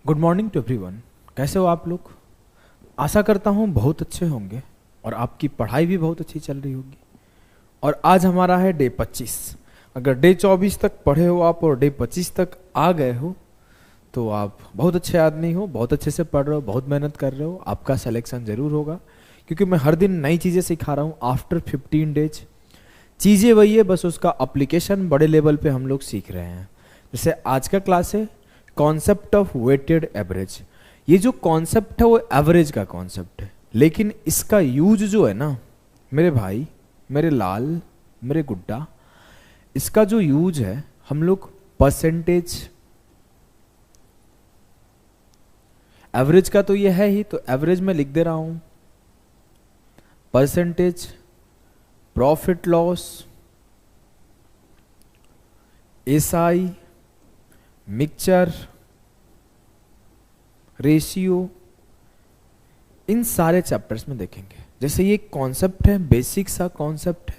Good morning to everyone. कैसे हो आप लोग? आशा करता हूँ बहुत अच्छे होंगे और आपकी पढ़ाई भी बहुत अच्छी चल रही होगी। और आज हमारा है डे 25। अगर डे 24 तक पढ़े हो आप और डे 25 तक आ गए हो तो आप बहुत अच्छे आदमी हो, बहुत अच्छे से पढ़ रहे हो, बहुत मेहनत कर रहे हो, आपका सिलेक्शन जरूर होगा। क्योंकि मैं हर दिन नई चीज़ें सिखा रहा हूँ। आफ्टर 15 डेज चीज़ें वही है, बस उसका अप्लीकेशन बड़े लेवल पे हम लोग सीख रहे हैं। जैसे आज का क्लास है कॉन्सेप्ट ऑफ वेटेड एवरेज। ये जो कॉन्सेप्ट है वो एवरेज का कॉन्सेप्ट है, लेकिन इसका यूज जो है ना मेरे भाई, मेरे लाल, मेरे गुड्डा, इसका जो यूज है हम लोग परसेंटेज एवरेज का तो ये है ही, तो एवरेज में लिख दे रहा हूं percentage, profit loss, SI, mixture, ratio, इन सारे चैप्टर्स में देखेंगे। जैसे ये कॉन्सेप्ट है, बेसिक सा कॉन्सेप्ट है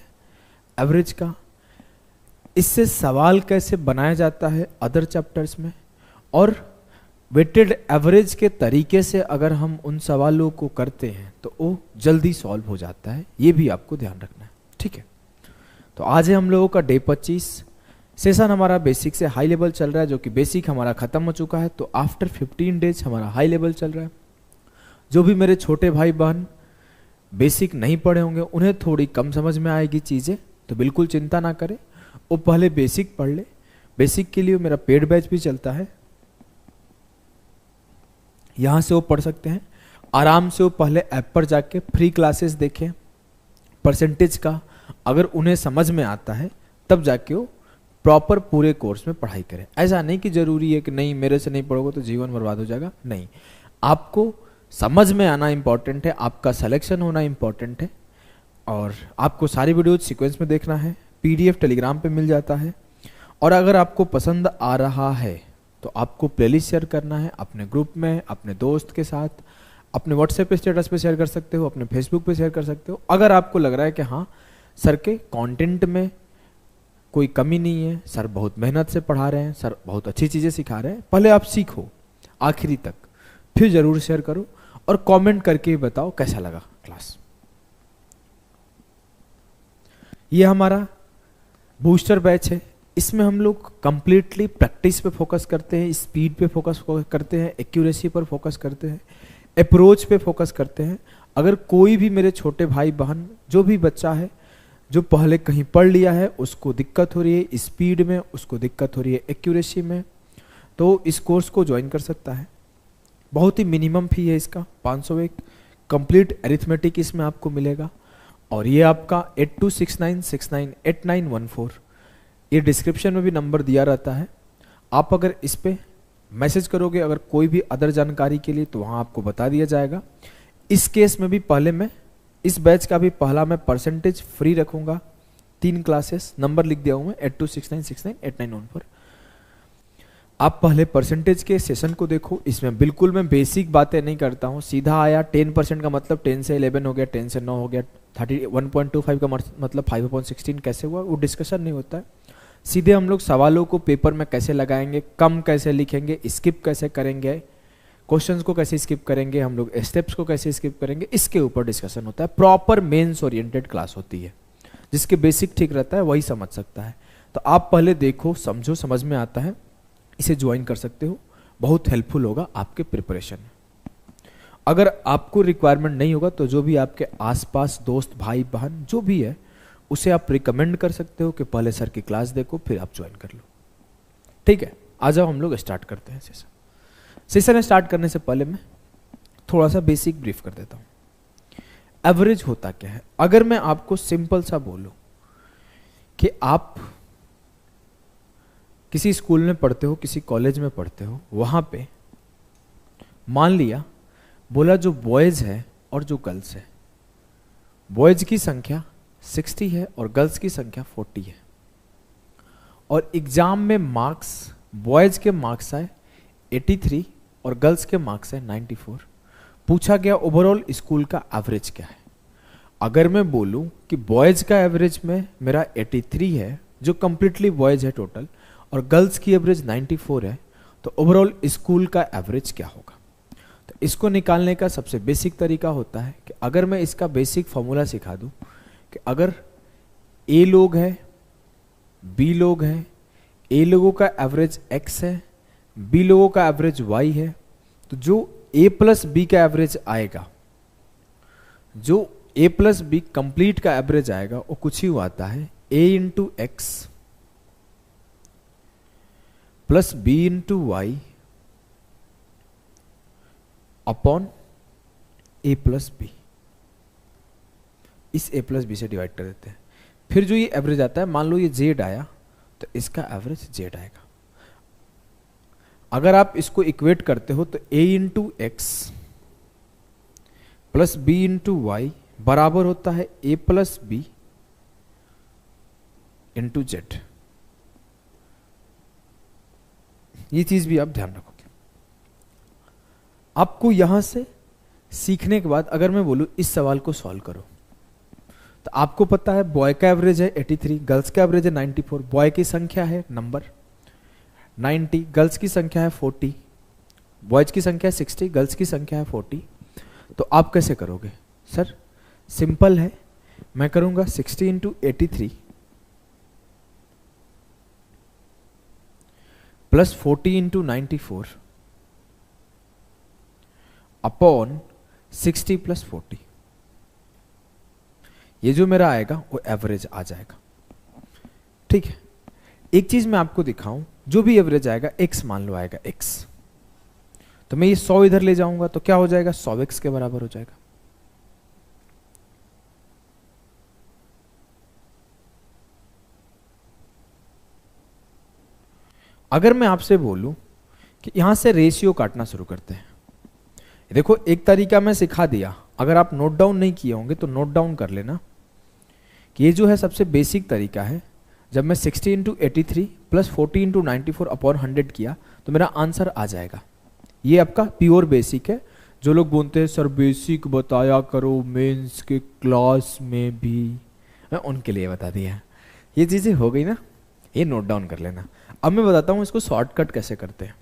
एवरेज का, इससे सवाल कैसे बनाया जाता है अदर चैप्टर्स में, और वेटेड एवरेज के तरीके से अगर हम उन सवालों को करते हैं तो वो जल्दी सॉल्व हो जाता है। ये भी आपको ध्यान रखना है, ठीक है। तो आज है हम लोगों का डे 25। सेशन हमारा बेसिक से हाई लेवल चल रहा है, जो कि बेसिक हमारा खत्म हो चुका है। तो आफ्टर 15 डेज हमारा हाई लेवल चल रहा है। जो भी मेरे छोटे भाई बहन बेसिक नहीं पढ़े होंगे उन्हें थोड़ी कम समझ में आएगी चीज़ें, तो बिल्कुल चिंता ना करें, वो पहले बेसिक पढ़ ले। बेसिक के लिए मेरा पेड बैच भी चलता है, यहाँ से वो पढ़ सकते हैं आराम से। वो पहले ऐप पर जाके फ्री क्लासेस देखें परसेंटेज का, अगर उन्हें समझ में आता है तब जाके वो प्रॉपर पूरे कोर्स में पढ़ाई करें। ऐसा नहीं कि जरूरी है कि नहीं मेरे से नहीं पढ़ोगे तो जीवन बर्बाद हो जाएगा, नहीं। आपको समझ में आना इंपॉर्टेंट है, आपका सिलेक्शन होना इंपॉर्टेंट है, और आपको सारी वीडियोज सीक्वेंस में देखना है। पीडीएफ टेलीग्राम पे मिल जाता है। और अगर आपको पसंद आ रहा है तो आपको प्लेलिस्ट शेयर करना है अपने ग्रुप में, अपने दोस्त के साथ, अपने व्हाट्सएप पे स्टेटस पे शेयर कर सकते हो, अपने फेसबुक पे शेयर कर सकते हो। अगर आपको लग रहा है कि हाँ सर के कंटेंट में कोई कमी नहीं है, सर बहुत मेहनत से पढ़ा रहे हैं, सर बहुत अच्छी चीज़ें सिखा रहे हैं, पहले आप सीखो आखिरी तक, फिर जरूर शेयर करो और कमेंट करके बताओ कैसा लगा क्लास। ये हमारा बूस्टर बैच है। इसमें हम लोग कंप्लीटली प्रैक्टिस पे फोकस करते हैं, स्पीड पे फोकस करते हैं, एक्यूरेसी पर फोकस करते हैं, अप्रोच पे फोकस करते हैं। अगर कोई भी मेरे छोटे भाई बहन, जो भी बच्चा है जो पहले कहीं पढ़ लिया है, उसको दिक्कत हो रही है स्पीड में, उसको दिक्कत हो रही है एक्यूरेसी में, तो इस कोर्स को ज्वाइन कर सकता है। बहुत ही मिनिमम फी है इसका 501। कंप्लीट अरिथमेटिक इसमें आपको मिलेगा। और ये आपका 8269698914, ये डिस्क्रिप्शन में भी नंबर दिया रहता है। आप अगर इस पर मैसेज करोगे अगर कोई भी अदर जानकारी के लिए, तो वहाँ आपको बता दिया जाएगा। इस केस में भी पहले मैं इस बैच का भी पहला मैं परसेंटेज फ्री रखूँगा, 3 क्लासेस, नंबर लिख दिया हूँ मैं 8269698914। आप पहले परसेंटेज के सेशन को देखो। इसमें बिल्कुल मैं बेसिक बातें नहीं करता हूँ, सीधा आया 10% का मतलब 10 से 11 हो गया, 10 से 9 हो गया, 31.25 का मतलब 5/16 कैसे हुआ, वो डिस्कशन नहीं होता है। सीधे हम लोग सवालों को पेपर में कैसे लगाएंगे, कम कैसे लिखेंगे, स्किप कैसे करेंगे, क्वेश्चंस को कैसे स्किप करेंगे, हम लोग स्टेप्स को कैसे स्किप करेंगे, इसके ऊपर डिस्कशन होता है। प्रॉपर मेंस ओरिएंटेड क्लास होती है। जिसके बेसिक ठीक रहता है वही समझ सकता है। तो आप पहले देखो, समझो, समझ में आता है, इसे ज्वाइन कर सकते हो। बहुत हेल्पफुल होगा आपके प्रिपरेशन में। अगर आपको रिक्वायरमेंट नहीं होगा तो जो भी आपके आसपास दोस्त भाई बहन जो भी है उसे आप रिकमेंड कर सकते हो कि पहले सर की क्लास देखो फिर आप ज्वाइन कर लो, ठीक है। आ जाओ हम लोग स्टार्ट करते हैं सेशन स्टार्ट करने से पहले मैं थोड़ा सा बेसिक ब्रीफ कर देता हूँ। एवरेज होता क्या है? अगर मैं आपको सिंपल सा बोलूं कि आप किसी स्कूल में पढ़ते हो, किसी कॉलेज में पढ़ते हो, वहाँ पे मान लिया बोला जो बॉयज़ है और जो गर्ल्स है, बॉयज़ की संख्या 60 है और गर्ल्स की संख्या 40 है, और एग्जाम में मार्क्स, बॉयज़ के मार्क्स आए 83 और गर्ल्स के मार्क्स है 94। पूछा गया ओवरऑल स्कूल का एवरेज क्या है। अगर मैं बोलूं कि बॉयज़ का एवरेज में मेरा 83 है, जो कंप्लीटली बॉयज़ है टोटल, और गर्ल्स की एवरेज 94 है, तो ओवरऑल स्कूल का एवरेज क्या होगा। तो इसको निकालने का सबसे बेसिक तरीका होता है कि अगर मैं इसका बेसिक फॉर्मूला सिखा दूं कि अगर ए लोग हैं, बी लोग हैं, ए लोगों का एवरेज x है, बी लोगों का एवरेज y है, तो जो a प्लस बी का एवरेज आएगा, जो a प्लस बी कंप्लीट का एवरेज आएगा वो कुछ ही आता है a into x plus B into Y upon a plus B. इस a प्लस बी से डिवाइड कर देते हैं। फिर जो ये एवरेज आता है, मान लो ये z आया तो इसका एवरेज z आएगा। अगर आप इसको इक्वेट करते हो तो a into x plus B into y बराबर होता है a plus B into z. ये चीज भी आप ध्यान रखोगे। आपको यहां से सीखने के बाद अगर मैं बोलूं इस सवाल को सॉल्व करो, तो आपको पता है बॉय का एवरेज है 83, गर्ल्स का एवरेज है 94, बॉय की संख्या है नंबर 90, गर्ल्स की संख्या है 40, बॉयज की संख्या है 60, गर्ल्स की संख्या है 40। तो आप कैसे करोगे? सर सिंपल है, मैं करूंगा 60 into 83 plus 40 into 94 upon 60 plus 40। ये जो मेरा आएगा वो एवरेज आ जाएगा। ठीक है, एक चीज मैं आपको दिखाऊं, जो भी एवरेज आएगा x मान लो आएगा x, तो मैं ये 100 इधर ले जाऊंगा तो क्या हो जाएगा, 100x के बराबर हो जाएगा। अगर मैं आपसे बोलूं कि यहां से रेशियो काटना शुरू करते हैं, देखो एक तरीका मैं सिखा दिया, अगर आप नोट डाउन नहीं किए होंगे तो नोट डाउन कर लेना कि ये जो है सबसे बेसिक तरीका है। जब मैं 60 इंटू 83 प्लस 40 इंटू 94 अपॉन 100 किया तो मेरा आंसर आ जाएगा। ये आपका प्योर बेसिक है। जो लोग बोलते हैं सर बेसिक बताया करो मेंस के क्लास में भी, मैं उनके लिए बता दिया। ये चीज़ें हो गई ना, ये नोट डाउन कर लेना। अब मैं बताता हूँ इसको शॉर्टकट कैसे करते हैं,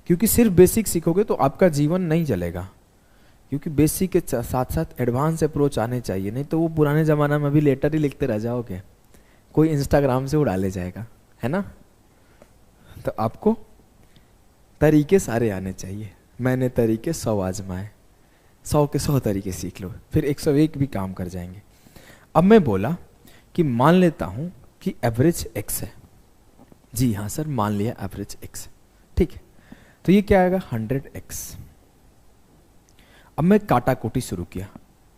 क्योंकि सिर्फ बेसिक सीखोगे तो आपका जीवन नहीं चलेगा, क्योंकि बेसिक के साथ साथ एडवांस अप्रोच आने चाहिए, नहीं तो वो पुराने ज़माना में भी लेटर ही लिखते रह जाओगे, कोई इंस्टाग्राम से उड़ा ले जाएगा, है ना। तो आपको तरीके सारे आने चाहिए। मैंने तरीके 100 आजमाए, 100 के 100 तरीके सीख लो, फिर 101 भी काम कर जाएंगे। अब मैं बोला कि मान लेता हूं कि एवरेज x है। जी हाँ सर, मान लिया एवरेज x है, ठीक है। तो ये क्या आएगा 100x। अब मैं काटा कोटी शुरू किया,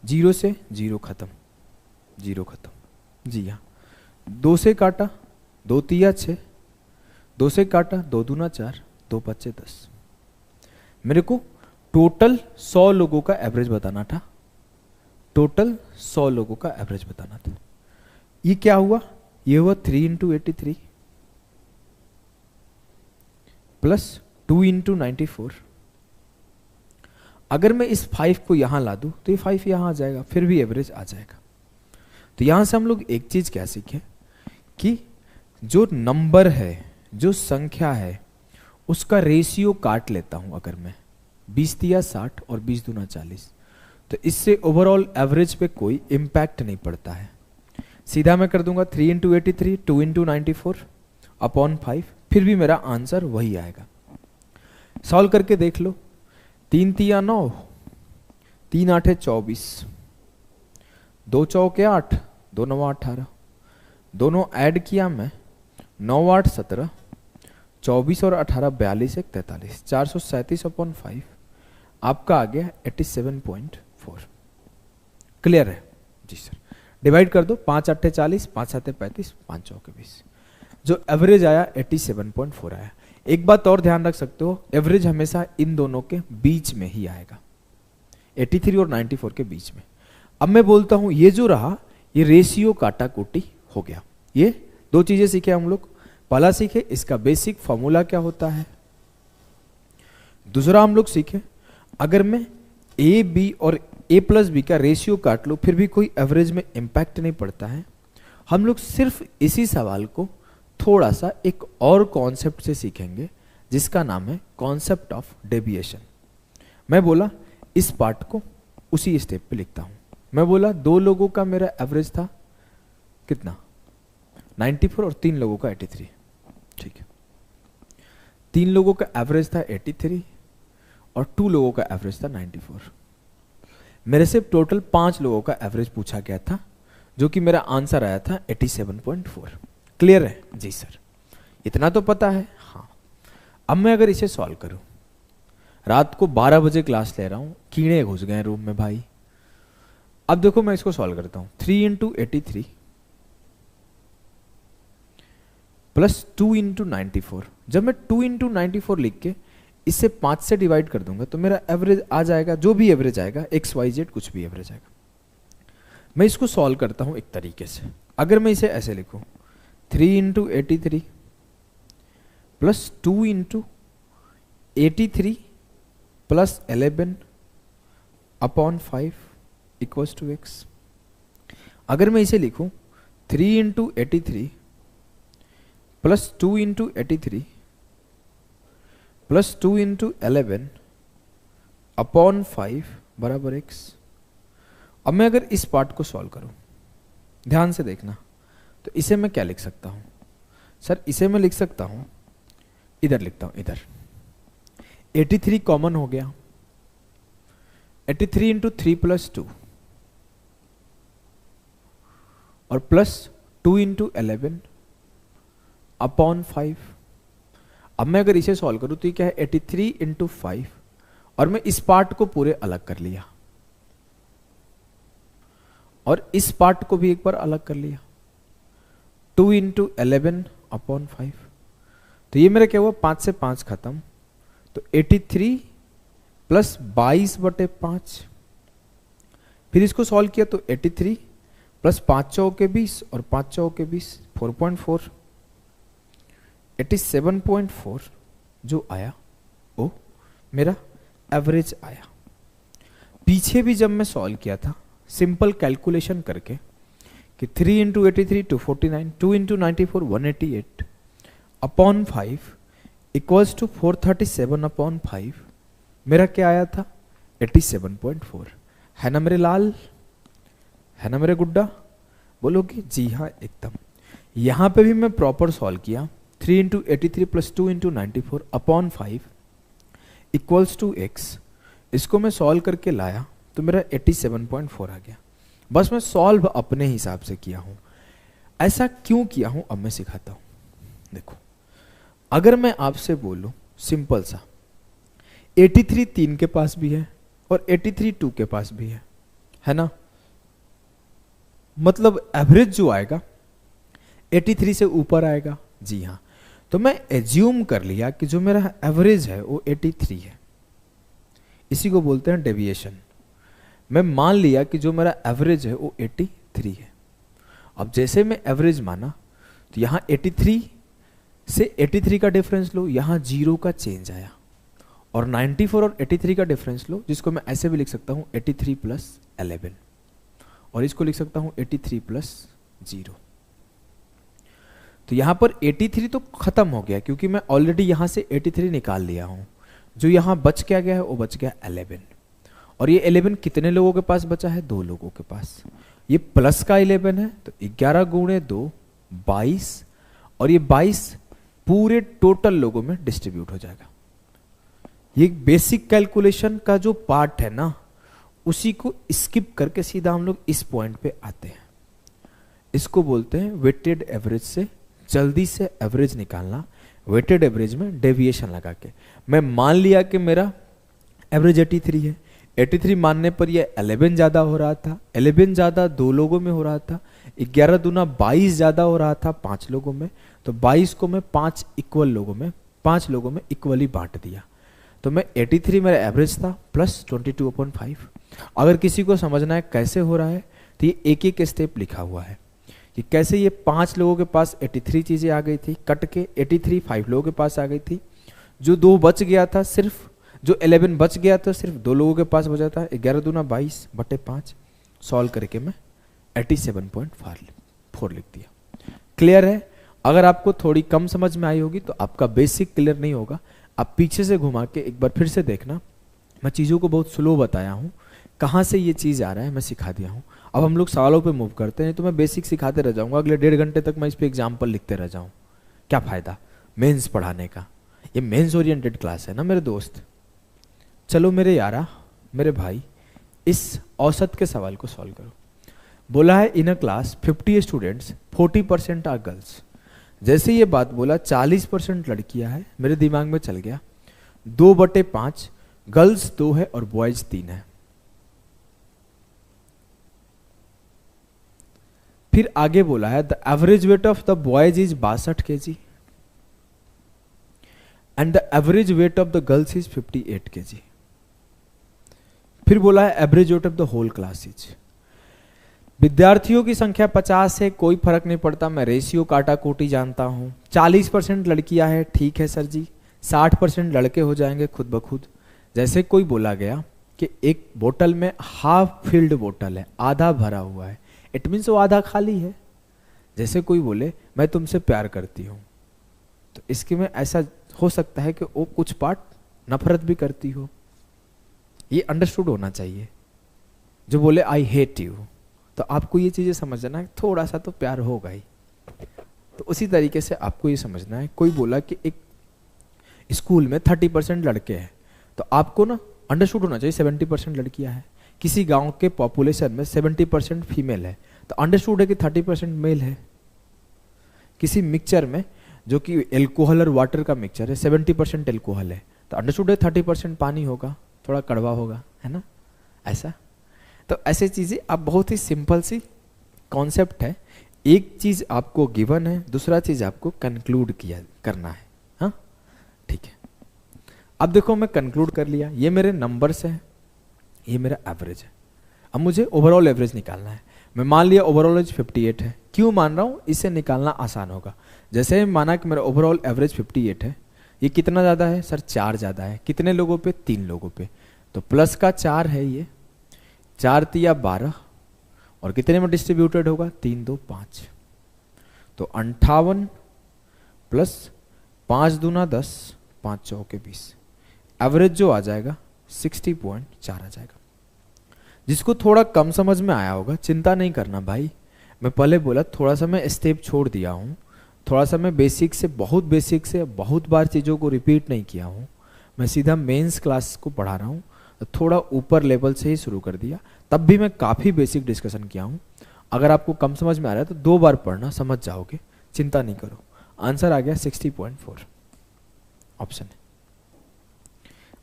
0 से 0 खत्म, 0 खत्म। जी हाँ, 2 से काटा, 2 तिया 6, 2 से काटा, 2 दूना 4, 2 पच्चे 10। मेरे को टोटल 100 लोगों का एवरेज बताना था, टोटल 100 लोगों का एवरेज बताना था। ये क्या हुआ, ये हुआ 3 इंटू 83 प्लस 2 इंटू 94। अगर मैं इस 5 को यहां ला दूं तो ये 5 यहां आ जाएगा, फिर भी एवरेज आ जाएगा। तो यहां से हम लोग एक चीज क्या सीखे कि जो नंबर है, जो संख्या है, उसका रेशियो काट लेता हूं। अगर मैं 20 तिया 60 और 20 दूना 40, तो इससे ओवरऑल एवरेज पे कोई इंपैक्ट नहीं पड़ता है। सीधा मैं कर दूंगा 3 इंटू 83, 2 इंटू 94 अपॉन 5, फिर भी मेरा आंसर वही आएगा। सॉल्व करके देख लो, 3 तिया 9, 3 आठे 24, 2 चौके 8, 2 9 18, दोनों ऐड किया मैं, 9 8 17, 24 और 18 42 1 43, 437 अपॉन 5 आपका आ गया 87.4। क्लियर है? जी सर। डिवाइड कर दो, 5 8 40, 5 7 35, 5 चौके 20। जो एवरेज आया 87.4 आया। एक बात और ध्यान रख सकते हो, एवरेज हमेशा इन दोनों के बीच में ही आएगा, 83 और 94 के बीच में। अब मैं बोलता हूं ये जो रहा, ये रेशियो काटा कोटी हो गया। ये दो चीजें सीखे हम लोग। पहला सीखे इसका बेसिक फॉर्मूला क्या होता है, दूसरा हम लोग सीखे अगर मैं ए बी और ए प्लस बी का रेशियो काट लो फिर भी कोई एवरेज में इंपैक्ट नहीं पड़ता है। हम लोग सिर्फ इसी सवाल को थोड़ा सा एक और कॉन्सेप्ट से सीखेंगे जिसका नाम है कॉन्सेप्ट ऑफ डेविएशन। मैं बोला इस पार्ट को उसी स्टेप पे लिखता हूं। मैं बोला 2 लोगों का मेरा एवरेज था कितना 94 और 3 लोगों का 83, ठीक है। 3 लोगों का एवरेज था 83 और 2 लोगों का एवरेज था 94। मेरे से टोटल 5 लोगों का एवरेज पूछा गया था, जो कि मेरा आंसर आया था 87.4। क्लियर है जी सर, इतना तो पता है। हाँ, अब मैं अगर इसे सॉल्व करूं, रात को 12 बजे क्लास ले रहा हूं, कीड़े घुस गए रूम में भाई। अब देखो मैं इसको सॉल्व करता हूं। 3 इंटू 83 प्लस 2 इंटू 94। जब मैं 2 इंटू 94 लिख के इससे 5 से डिवाइड कर दूंगा तो मेरा एवरेज आ जाएगा, जो भी एवरेज आएगा XYZ कुछ भी एवरेज आएगा। मैं इसको सॉल्व करता हूं एक तरीके से। अगर मैं इसे ऐसे लिखूं 3 into 83 plus 2 into 83 plus 11 upon 5 equals to x। अगर मैं इसे लिखूं 3 into 83 plus 2 into 83 plus 2 into 11 upon 5 बराबर x। अब मैं अगर इस पार्ट को सॉल्व करूं, ध्यान से देखना, तो इसे मैं क्या लिख सकता हूं सर? इसे मैं लिख सकता हूं, इधर लिखता हूं, इधर 83 कॉमन हो गया। 83 इंटू 3 प्लस 2 और प्लस 2 इंटू 11 अपॉन 5। अब मैं अगर इसे सॉल्व करूं तो ये क्या है 83 इंटू 5 और मैं इस पार्ट को पूरे अलग कर लिया और इस पार्ट को भी एक बार अलग कर लिया। 2 इंटू 11 अपॉन 5, तो ये मेरा क्या हुआ 5 से 5 खत्म, तो 83 प्लस 22/5। फिर इसको सॉल्व किया तो 83 प्लस 5 चौके 20 और 5 चौके 20 4.4 87.4 जो आया वो मेरा एवरेज आया। पीछे भी जब मैं सॉल्व किया था सिंपल कैलकुलेशन करके कि 3 into 83 249, 2 into 94 188 upon 5 equals to 437 upon 5, मेरा क्या आया था 87.4। है ना मेरे लाल, है ना मेरे गुड्डा? बोलोगे जी हाँ एकदम। यहां पे भी मैं प्रॉपर सॉल्व किया। 3 into 83 plus 2 into 94 upon 5 equals to x। इसको मैं सॉल्व करके लाया तो मेरा 87.4 आ गया। बस मैं सॉल्व अपने हिसाब से किया हूं। ऐसा क्यों किया हूं अब मैं सिखाता हूं। देखो, अगर मैं आपसे बोलूं सिंपल सा 83 3 के पास भी है और 83 2 के पास भी है ना? मतलब एवरेज जो आएगा 83 से ऊपर आएगा। जी हाँ, तो मैं एज्यूम कर लिया कि जो मेरा एवरेज है वो 83 है। इसी को बोलते हैं डेविएशन। मैं मान लिया कि जो मेरा एवरेज है वो 83 है। अब जैसे मैं एवरेज माना तो यहां 83 से 83 का डिफरेंस लो, यहां 0 का चेंज आया, और 94 और 83 का डिफरेंस लो, जिसको मैं ऐसे भी लिख सकता हूं 83 प्लस 11, और इसको लिख सकता हूं 83 प्लस 0। तो यहां पर 83 तो खत्म हो गया क्योंकि मैं ऑलरेडी यहां से 83 निकाल लिया हूं। जो यहां बच क्या गया है वो बच गया 11, और ये 11 कितने लोगों के पास बचा है? 2 लोगों के पास। ये प्लस का 11 है तो 11 गुणे 2 22, और ये 22 पूरे टोटल लोगों में डिस्ट्रीब्यूट हो जाएगा। ये बेसिक कैलकुलेशन का जो पार्ट है ना, उसी को स्किप करके सीधा हम लोग इस पॉइंट पे आते हैं। इसको बोलते हैं वेटेड एवरेज से जल्दी से एवरेज निकालना। वेटेड एवरेज में डेविएशन लगा के मैं मान लिया कि मेरा एवरेज 83 है। 83 मानने पर यह 11 ज्यादा हो रहा था, 11 ज्यादा 2 लोगों में हो रहा था, 11 दूना 22 ज्यादा हो रहा था 5 लोगों में, तो 22 को मैं 5 लोगों में इक्वली बांट दिया। तो मैं 83 मेरा एवरेज था प्लस 22/5। अगर किसी को समझना है कैसे हो रहा है तो ये एक एक स्टेप लिखा हुआ है कि कैसे ये 5 लोगों के पास 83 चीजें आ गई थी, कट के 83 5 लोगों के पास आ गई थी। जो 2 बच गया था, सिर्फ जो 11 बच गया था सिर्फ 2 लोगों के पास बचा था। 11 दूना 22/5 सॉल्व करके मैं 87.4 लिख दिया। क्लियर है? अगर आपको थोड़ी कम समझ में आई होगी तो आपका बेसिक क्लियर नहीं होगा, आप पीछे से घुमा के एक बार फिर से देखना, मैं चीज़ों को बहुत स्लो बताया हूँ, कहाँ से ये चीज़ आ रहा है मैं सिखा दिया हूँ। अब हम लोग सवालों पे मूव करते हैं, तो मैं बेसिक सिखाते रह जाऊँगा, अगले 1.5 घंटे तक मैं इस पे एग्जाम्पल लिखते रह जाऊँ, क्या फ़ायदा मेंस पढ़ाने का। ये मेंस ओरिएंटेड क्लास है ना मेरे दोस्त। चलो मेरे यारा, मेरे भाई, इस औसत के सवाल को सॉल्व करो। बोला है in a class 50 students 40% are girls. जैसे ये बात बोला 40% लड़कियां हैं, मेरे दिमाग में चल गया 2/5 गर्ल्स 2 है और बॉयज 3 है। फिर आगे बोला है the average weight of the boys is 62 kg and the average weight of the girls is 58 kg। फिर बोला है average weight of the whole class is. विद्यार्थियों की संख्या 50 है, कोई फर्क नहीं पड़ता, मैं रेशियो काटा कोटी जानता हूं। 40% लड़कियां हैं, ठीक है सर जी, 60% लड़के हो जाएंगे खुद ब खुद। जैसे कोई बोला गया कि एक बोतल में हाफ फिल्ड बोतल है, आधा भरा हुआ है, इट मीन्स वो आधा खाली है। जैसे कोई बोले मैं तुमसे प्यार करती हूं, तो इसके में ऐसा हो सकता है कि वो कुछ पार्ट नफरत भी करती हो, ये अंडरस्टूड होना चाहिए। जो बोले आई हेट यू, तो आपको ये चीजें समझना है, थोड़ा सा तो प्यार होगा ही। तो उसी तरीके से आपको ये समझना है, कोई बोला कि एक स्कूल में 30% लड़के हैं, तो आपको ना अंडरस्टूड होना चाहिए 70% लड़कियां हैं। किसी गांव के पॉपुलेशन में 70% फीमेल है, तो अंडरस्टूड है कि 30% मेल है। किसी मिक्सचर में जो कि एल्कोहल और वाटर का मिक्सचर है, 70% एल्कोहल है, तो अंडरस्टूड है 30% पानी होगा, थोड़ा कड़वा होगा, है ना। ऐसा तो ऐसे चीजें आप बहुत ही सिंपल सी कॉन्सेप्ट है। एक चीज आपको गिवन है, दूसरा चीज आपको कंक्लूड किया करना है। हाँ ठीक है, अब देखो मैं कंक्लूड कर लिया, ये मेरे नंबर्स हैं, ये मेरा एवरेज है। अब मुझे ओवरऑल एवरेज निकालना है। मैं मान लिया ओवरऑल एवरेज 58 है। क्यों मान रहा हूँ, इसे निकालना आसान होगा। जैसे माना कि मेरा ओवरऑल एवरेज 58 है, ये कितना ज़्यादा है सर, 4 ज़्यादा है। कितने लोगों पे, 3 लोगों पे, तो प्लस का 4 है, ये 4 तिया 12, और कितने में डिस्ट्रीब्यूटेड होगा, 3 2 5, तो 58 प्लस 5 दूना 10, 5 चौके 20, एवरेज जो आ जाएगा 60.4 आ जाएगा। जिसको थोड़ा कम समझ में आया होगा चिंता नहीं करना भाई, मैं पहले बोला थोड़ा सा मैं स्टेप छोड़ दिया हूँ, थोड़ा सा मैं बेसिक से बहुत बार चीज़ों को रिपीट नहीं किया हूँ। मैं सीधा मेंस क्लास को पढ़ा रहा हूँ, तो थोड़ा ऊपर लेवल से ही शुरू कर दिया, तब भी मैं काफ़ी बेसिक डिस्कशन किया हूँ। अगर आपको कम समझ में आ रहा है तो 2 बार पढ़ना, समझ जाओगे, चिंता नहीं करो। आंसर आ गया 60.4, ऑप्शन है।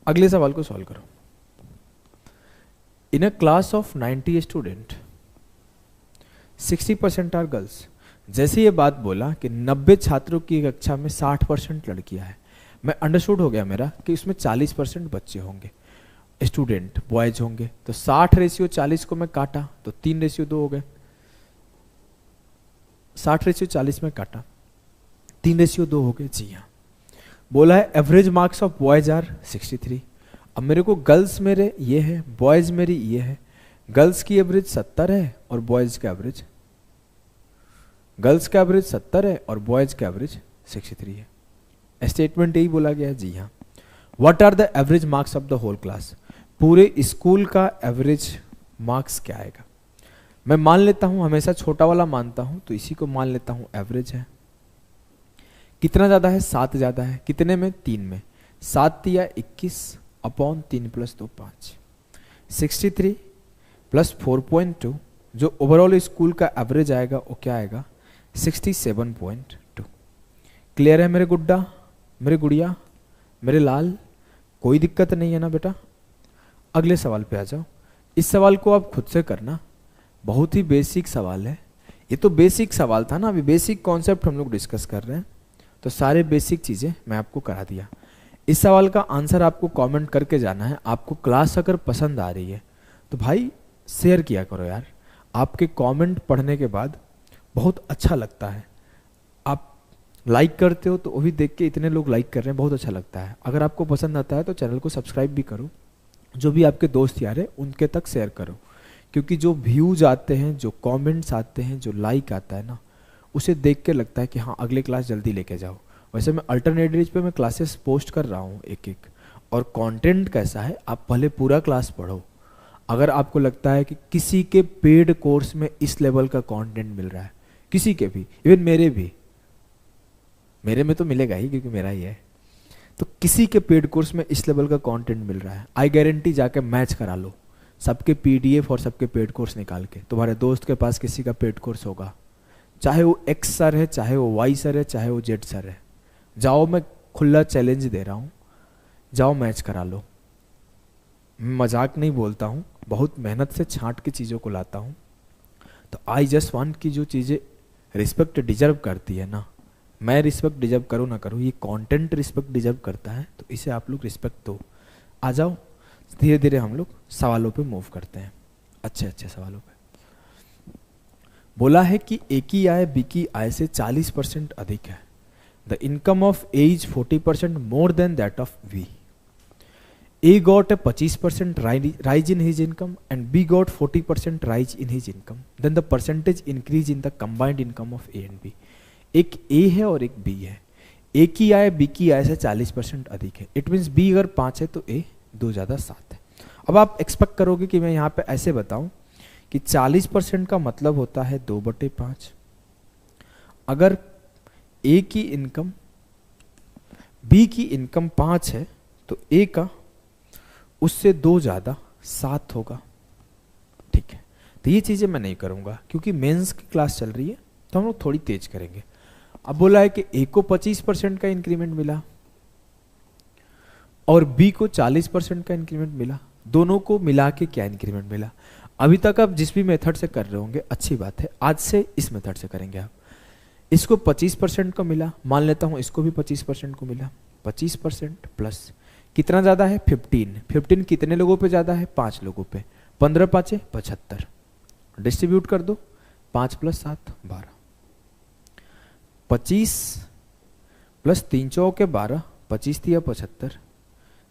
अगले सवाल को सॉल्व करो। In a class of 90 student 60% are girls. जैसे ये बात बोला कि 90 छात्रों की कक्षा में 60% लड़कियां हैं, मैं अंडरस्टूड हो गया मेरा कि इसमें 40% बच्चे होंगे, स्टूडेंट बॉयज होंगे। तो 60:40 को मैं काटा तो 3:2 हो गए। 60:40 में काटा 3:2 हो गए, जी हाँ। बोला है average marks of boys are 63। अब मेरे को गर्ल्स मेरे ये है, बॉयज मेरी ये है। गर्ल्स की एवरेज 70 है और बॉयज का एवरेज, गर्ल्स का एवरेज 70 है और बॉयज का एवरेज 63 है। स्टेटमेंट यही बोला गया है, जी हाँ। What are the average marks of the whole class. पूरे स्कूल का एवरेज मार्क्स क्या आएगा। मैं मान लेता हूं, हमेशा छोटा वाला मानता हूं, तो इसी को मान लेता हूं एवरेज है। कितना ज्यादा है, 7 ज्यादा है। कितने में, 3 में। 7 तिया 21 अपॉन 3 + 2 5, 63 प्लस 4.2, जो ओवरऑल स्कूल का एवरेज आएगा वो क्या आएगा, 67.2। क्लियर है मेरे गुड्डा, मेरे गुड़िया, मेरे लाल, कोई दिक्कत नहीं है ना बेटा। अगले सवाल पे आ जाओ। इस सवाल को आप खुद से करना, बहुत ही बेसिक सवाल है। ये तो बेसिक सवाल था ना, अभी बेसिक कॉन्सेप्ट हम लोग डिस्कस कर रहे हैं, तो सारे बेसिक चीज़ें मैं आपको करा दिया। इस सवाल का आंसर आपको कमेंट करके जाना है। आपको क्लास अगर पसंद आ रही है तो भाई शेयर किया करो यार। आपके कमेंट पढ़ने के बाद बहुत अच्छा लगता है। आप लाइक करते हो तो वो भी देख के इतने लोग लाइक कर रहे हैं, बहुत अच्छा लगता है। अगर आपको पसंद आता है तो चैनल को सब्सक्राइब भी करो, जो भी आपके दोस्त यार है उनके तक शेयर करो, क्योंकि जो व्यूज आते हैं, जो कमेंट्स आते हैं, जो लाइक आता है ना, उसे देख के लगता है कि हाँ अगले क्लास जल्दी लेके जाओ। वैसे मैं अल्टरनेट डेज पे मैं क्लासेस पोस्ट कर रहा हूँ एक एक, और कंटेंट कैसा है आप पहले पूरा क्लास पढ़ो। अगर आपको लगता है कि किसी के पेड कोर्स में इस लेवल का कंटेंट मिल रहा है, किसी के भी, इवन मेरे भी, मेरे में तो मिलेगा ही क्योंकि मेरा ही है, तो किसी के पेड कोर्स में इस लेवल का कंटेंट मिल रहा है, आई गारंटी जाके मैच करा लो सबके पीडीएफ और सबके पेड कोर्स निकाल के। तुम्हारे दोस्त के पास किसी का पेड कोर्स होगा, चाहे वो एक्स सर है, चाहे वो वाई सर है, चाहे वो जेड सर है, जाओ, मैं खुला चैलेंज दे रहा हूँ, जाओ मैच करा लो। मजाक नहीं बोलता हूँ, बहुत मेहनत से छांट के चीज़ों को लाता हूँ। तो आई जस्ट वांट की जो चीज़ें रिस्पेक्ट डिजर्व करती है ना, मैं रिस्पेक्ट डिजर्व करूँ ना करूँ, ये कंटेंट रिस्पेक्ट डिजर्व करता है, तो इसे आप लोग रिस्पेक्ट दो। आ जाओ, धीरे धीरे हम लोग सवालों पे मूव करते हैं, अच्छे अच्छे सवालों पे। बोला है कि ए की आय बी की आय से 40% अधिक है। The income of A is 40% more than that of B. A got a 25% rise in his income and B got 40% rise in his income. Then the percentage increase in the combined income of A and B. एक A है और एक B है। A की आय B की आय से 40% अधिक है। इट मीन्स B अगर 5 है तो A 2 ज़्यादा 7 है। अब आप एक्सपेक्ट करोगे कि मैं यहाँ पे ऐसे बताऊँ कि 40% का मतलब होता है 2/5। अगर A की इनकम B की इनकम 5 है तो A का उससे 2 ज़्यादा 7 होगा, ठीक है। तो ये चीज़ें मैं नहीं करूँगा क्योंकि मेंस की क्लास चल रही है, तो हम लोग थोड़ी तेज करेंगे। अब बोला है कि ए को 25% का इंक्रीमेंट मिला और बी को 40% का इंक्रीमेंट मिला, दोनों को मिला के क्या इंक्रीमेंट मिला। अभी तक आप जिस भी मेथड से कर रहे होंगे अच्छी बात है, आज से इस मेथड से करेंगे आप। इसको 25% का मिला, मान लेता हूँ इसको भी 25% को मिला, 25% प्लस कितना ज़्यादा है 15। 15 कितने लोगों पे ज़्यादा है 5 लोगों पे, 15 5 75, डिस्ट्रीब्यूट कर दो, 5 + 7 12, 25 + 3 चौके 12, 25 × 75,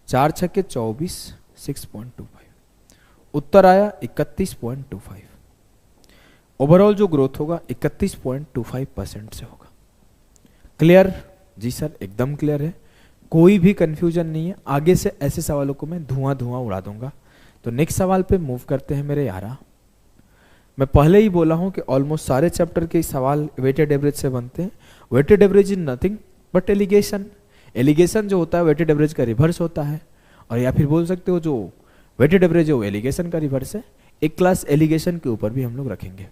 4 × 6 = 24, 6.25, उत्तर आया 31.25। ओवरऑल जो ग्रोथ होगा 31.25% से होगा। क्लियर जी सर, एकदम क्लियर है, कोई भी कंफ्यूजन नहीं है। आगे से ऐसे सवालों को मैं धुआं उड़ा दूंगा। तो नेक्स्ट सवाल पे मूव करते हैं मेरे यारा। मैं पहले ही बोला हूं कि ऑलमोस्ट सारे चैप्टर के सवाल वेटेड एवरेज से बनते हैं। Weighted average is nothing but alligation. Alligation जो होता है वेटेड एवरेज का रिवर्स होता है, और या फिर बोल सकते हो जो वेटेड एवरेज है वो एलिगेशन का रिवर्स है। एक क्लास एलिगेशन के ऊपर भी हम लोग रखेंगे।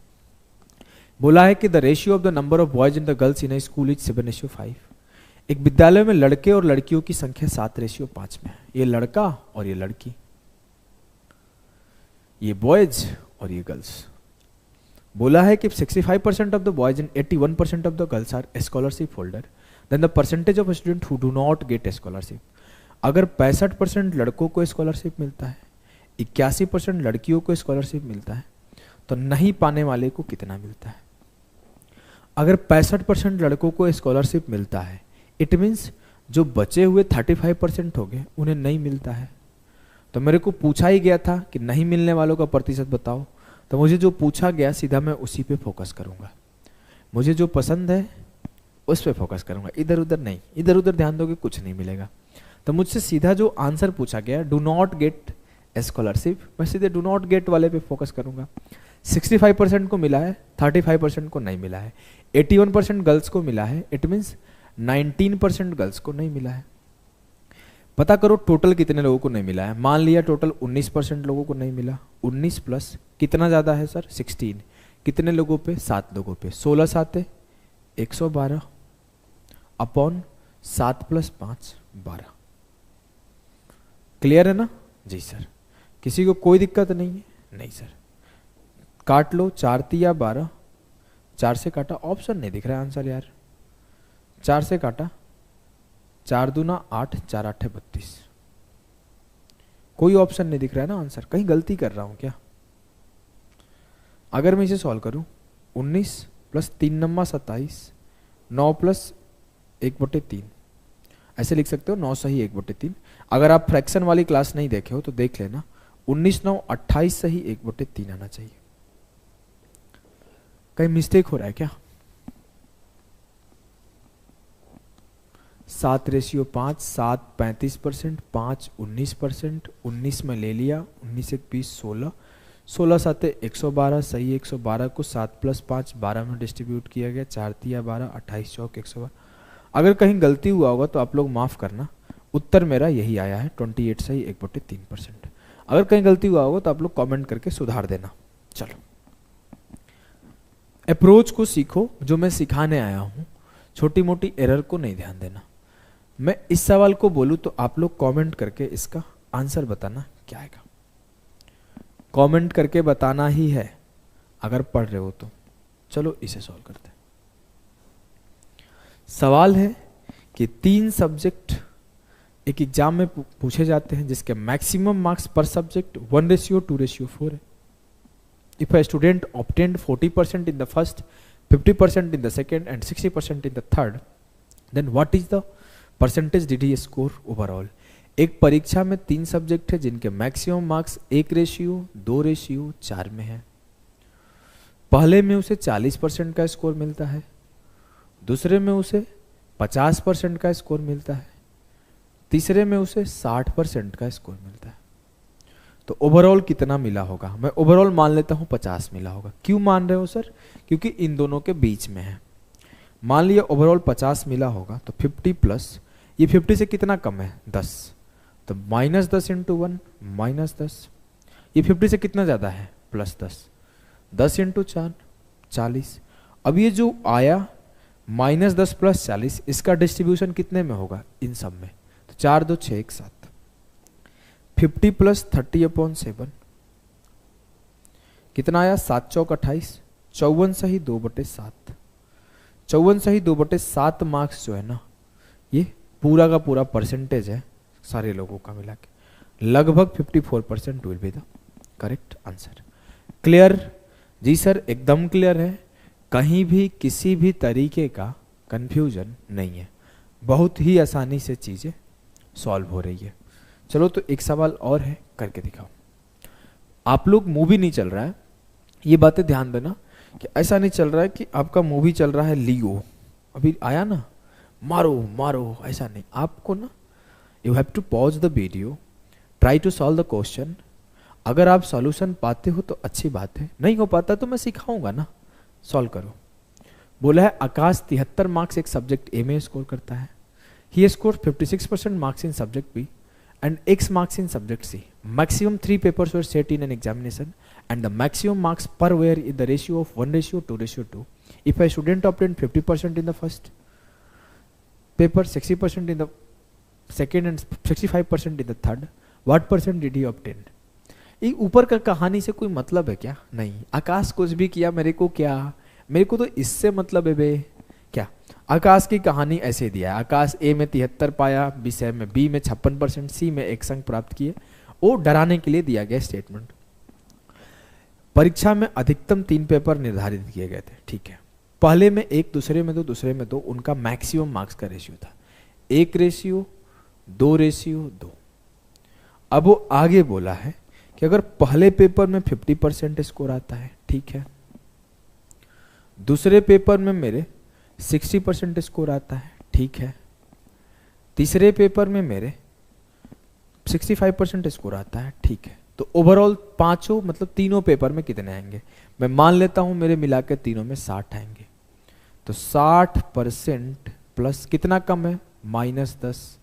बोला है कि the ratio of the number of boys in the girls in A school is 7:5। एक विद्यालय में लड़के और लड़कियों की संख्या 7:5 में है। ये लड़का और ये लड़की, ये बॉयज और ये गर्ल्स। बोला है कि 65% of the boys and 81% of the girls are scholarship holder, then the percentage of student who do not get scholarship. अगर 65% लड़कों को स्कॉलरशिप मिलता है, 81% लड़कियों को स्कॉलरशिप मिलता है, तो नहीं पाने वाले को कितना मिलता है। अगर 65% लड़कों को स्कॉलरशिप मिलता है, इट मीन्स जो बचे हुए 35% हो गए उन्हें नहीं मिलता है। तो मेरे को पूछा ही गया था कि नहीं मिलने वालों का प्रतिशत बताओ, तो मुझे जो पूछा गया सीधा मैं उसी पे फोकस करूंगा। मुझे जो पसंद है उस पे फोकस करूंगा, इधर उधर नहीं। इधर उधर ध्यान दोगे कुछ नहीं मिलेगा। तो मुझसे सीधा जो आंसर पूछा गया डू नॉट गेट स्कॉलरशिप, मैं सीधे डू नॉट गेट वाले पे फोकस करूंगा। 65% को मिला है, 35% को नहीं मिला है, 81% गर्ल्स को मिला है, इट मीन्स 19% गर्ल्स को नहीं मिला है। पता करो टोटल कितने लोगों को नहीं मिला है। मान लिया टोटल 19% लोगों को नहीं मिला। 19 प्लस कितना ज़्यादा है सर 16, कितने लोगों पे 7 लोगों पे, 16 7 112 अपॉन 7 + 5 12। क्लियर है ना जी सर, किसी को कोई दिक्कत नहीं है? नहीं सर, काट लो 4 × 12, 4 से काटा, ऑप्शन नहीं दिख रहा है आंसर यार। 4 से काटा, 4 दूना 8, 4 8 32। कोई ऑप्शन नहीं दिख रहा है ना आंसर, कहीं गलती कर रहा हूं क्या? अगर मैं इसे सॉल्व करूं, 19 + 3 × 27, 9 + 1/3, ऐसे लिख सकते हो, 9 सही 1/3। अगर आप फ्रैक्शन वाली क्लास नहीं देखे हो तो देख लेना, 19 9 28 सही 1/3 आना चाहिए। कहीं मिस्टेक हो रहा है क्या? 7:5, 7 35%, 5 19%, 19 में ले लिया, 19 1 20 16, 16 7 112, सही 112 को 7 + 5 12 में डिस्ट्रीब्यूट किया गया, 4 तिया 12, 28 चौक 112। अगर कहीं गलती हुआ होगा तो आप लोग माफ़ करना, उत्तर मेरा यही आया है 28 सही 1/3%। अगर कहीं गलती हुआ होगा तो आप लोग कमेंट करके सुधार देना। चलो अप्रोच को सीखो जो मैं सिखाने आया हूँ, छोटी मोटी एरर को नहीं ध्यान देना। मैं इस सवाल को बोलूँ तो आप लोग कमेंट करके इसका आंसर बताना क्या आएगा, कमेंट करके बताना ही है अगर पढ़ रहे हो तो। चलो इसे सॉल्व करते हैं। सवाल है कि 3 सब्जेक्ट एक एग्जाम में पूछे जाते हैं जिसके मैक्सिमम मार्क्स पर सब्जेक्ट 1:2:4 है। If a student obtained 40% in the first, 50% in the second and 60% in the third, then what is the percentage did he score overall? एक परीक्षा में 3 सब्जेक्ट है जिनके मैक्सिमम मार्क्स 1:2:4 में है। पहले में उसे 40% का स्कोर मिलता है, दूसरे में उसे 50% का स्कोर मिलता है, तीसरे में उसे 60% का स्कोर मिलता है। तो ओवरऑल कितना मिला होगा? मैं ओवरऑल मान लेता हूं 50 मिला होगा। क्यों मान रहे हो सर? क्योंकि इन दोनों के बीच में है। मान लिया ओवरऑल 50 मिला होगा तो 50 प्लस ये 50 से कितना कम है 10, तो -10 × 1 -10। ये 50 से कितना ज़्यादा है +10, 10 × 4 40। अब ये जो आया -10 + 40 इसका डिस्ट्रीब्यूशन कितने में होगा? इन सब में। तो 4 2 6 1 7, 50 + 30/7 कितना आया? 7 चौक 28, 54 सही 2/7। 54 सही 2/7 मार्क्स जो है ना, ये पूरा का पूरा परसेंटेज है सारे लोगों का मिला के। लगभग 54% will be the correct answer. Clear? जी सर एकदम क्लियर है, कहीं भी किसी भी तरीके का कंफ्यूजन नहीं है, बहुत ही आसानी से चीज़ें सॉल्व हो रही है। चलो तो एक सवाल और है, करके दिखाओ। आप लोग मूवी नहीं चल रहा है, ये बातें ध्यान देना कि ऐसा नहीं चल रहा है कि आपका मूवी चल रहा है लियो, अभी आया ना, मारो मारो, ऐसा नहीं। आपको ना you have to pause the video, try to solve the question. अगर आप सॉल्यूशन पाते हो तो अच्छी बात है, नहीं हो पाता तो मैं सिखाऊंगा ना, सॉल्व करो। बोला है आकाश 73 मार्क्स एक सब्जेक्ट ए में स्कोर करता है। He score 56% marks in subject B and X marks in subject C. Maximum 3 papers were set in an examination and the maximum marks per were in the ratio of 1:2:2. If a student obtained 50% in the first paper, 60% in the second and 65% in the third, what percent did he obtain? ये ऊपर का कहानी से कोई मतलब है क्या? नहीं। आकाश कुछ भी किया मेरे को क्या, मेरे को तो इससे मतलब है बे। क्या आकाश की कहानी ऐसे दिया है, आकाश ए में 73 पाया, विषय में बी में 56%, सी में 1 अंक प्राप्त किए। वो डराने के लिए दिया गया स्टेटमेंट। परीक्षा में अधिकतम 3 पेपर निर्धारित किए गए थे, ठीक है। पहले में 1, दूसरे में 2, दूसरे में 2, उनका मैक्सिमम मार्क्स का रेशियो था 1:2:2। अब वो आगे बोला है कि अगर पहले पेपर में 50% स्कोर आता है, ठीक है, दूसरे पेपर में मेरे 60% स्कोर आता है, ठीक है, तीसरे पेपर में मेरे 65% स्कोर आता है, ठीक है, तो ओवरऑल पांचों मतलब तीनों पेपर में कितने आएंगे? मैं मान लेता हूं मेरे मिला के तीनों में 60 आएंगे। तो 60% प्लस कितना कम है? -10,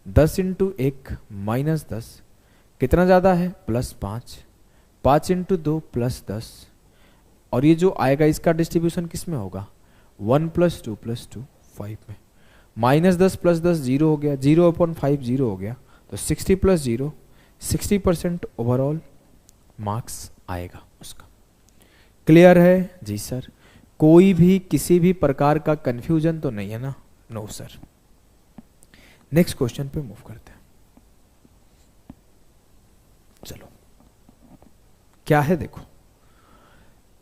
10 × 1 -10, कितना ज़्यादा है? +5, 5 × 2 +10, और ये जो आएगा इसका डिस्ट्रीब्यूशन किस में होगा? 1 + 2 + 2 5 में। -10 + 10 0 हो गया, 0/5 0 हो गया, तो 60 + 0 60% ओवरऑल मार्क्स आएगा उसका। क्लियर है? जी सर। कोई भी किसी भी प्रकार का कंफ्यूजन तो नहीं है ना? No sir. नेक्स्ट क्वेश्चन पे मूव करते हैं। चलो क्या है देखो,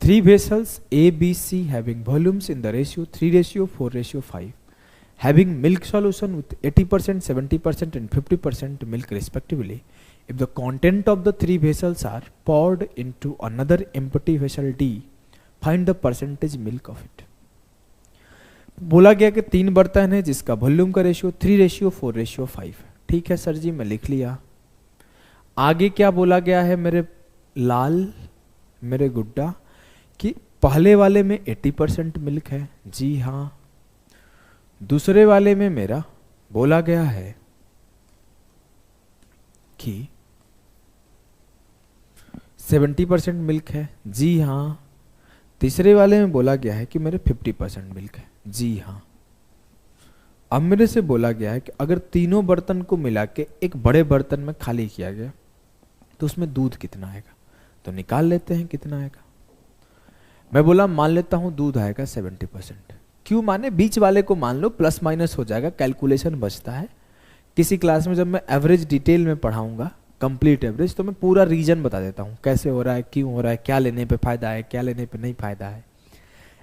3 vessels A, B, C having volumes in the ratio 3:4:5 having milk solution with 80%, 70% and 50% milk respectively. If the content of the 3 vessels are poured into another empty vessel D, find the percentage milk of it. बोला गया कि 3 बर्तन है जिसका volume का ratio 3:4:5 है। ठीक है सर जी, मैं लिख लिया। आगे क्या बोला गया है मेरे लाल, मेरे गुड्डा, कि पहले वाले में 80% मिल्क है। जी हाँ। दूसरे वाले में मेरा बोला गया है कि 70% मिल्क है। जी हाँ। तीसरे वाले में बोला गया है कि मेरे 50% मिल्क है। जी हाँ। अब मेरे से बोला गया है कि अगर तीनों बर्तन को मिला के एक बड़े बर्तन में खाली किया गया तो उसमें दूध कितना आएगा, तो निकाल लेते हैं कितना आएगा। मैं बोला मान लेता हूं दूध आएगा 70%। क्यों माने, बीच वाले को मान लो, प्लस माइनस हो जाएगा, कैलकुलेशन बचता है। किसी क्लास में जब मैं एवरेज डिटेल में पढ़ाऊंगा, कंप्लीट एवरेज, तो मैं पूरा रीजन बता देता हूँ कैसे हो रहा है, क्यों हो रहा है, क्या लेने पे फायदा है, क्या लेने पे नहीं फायदा है।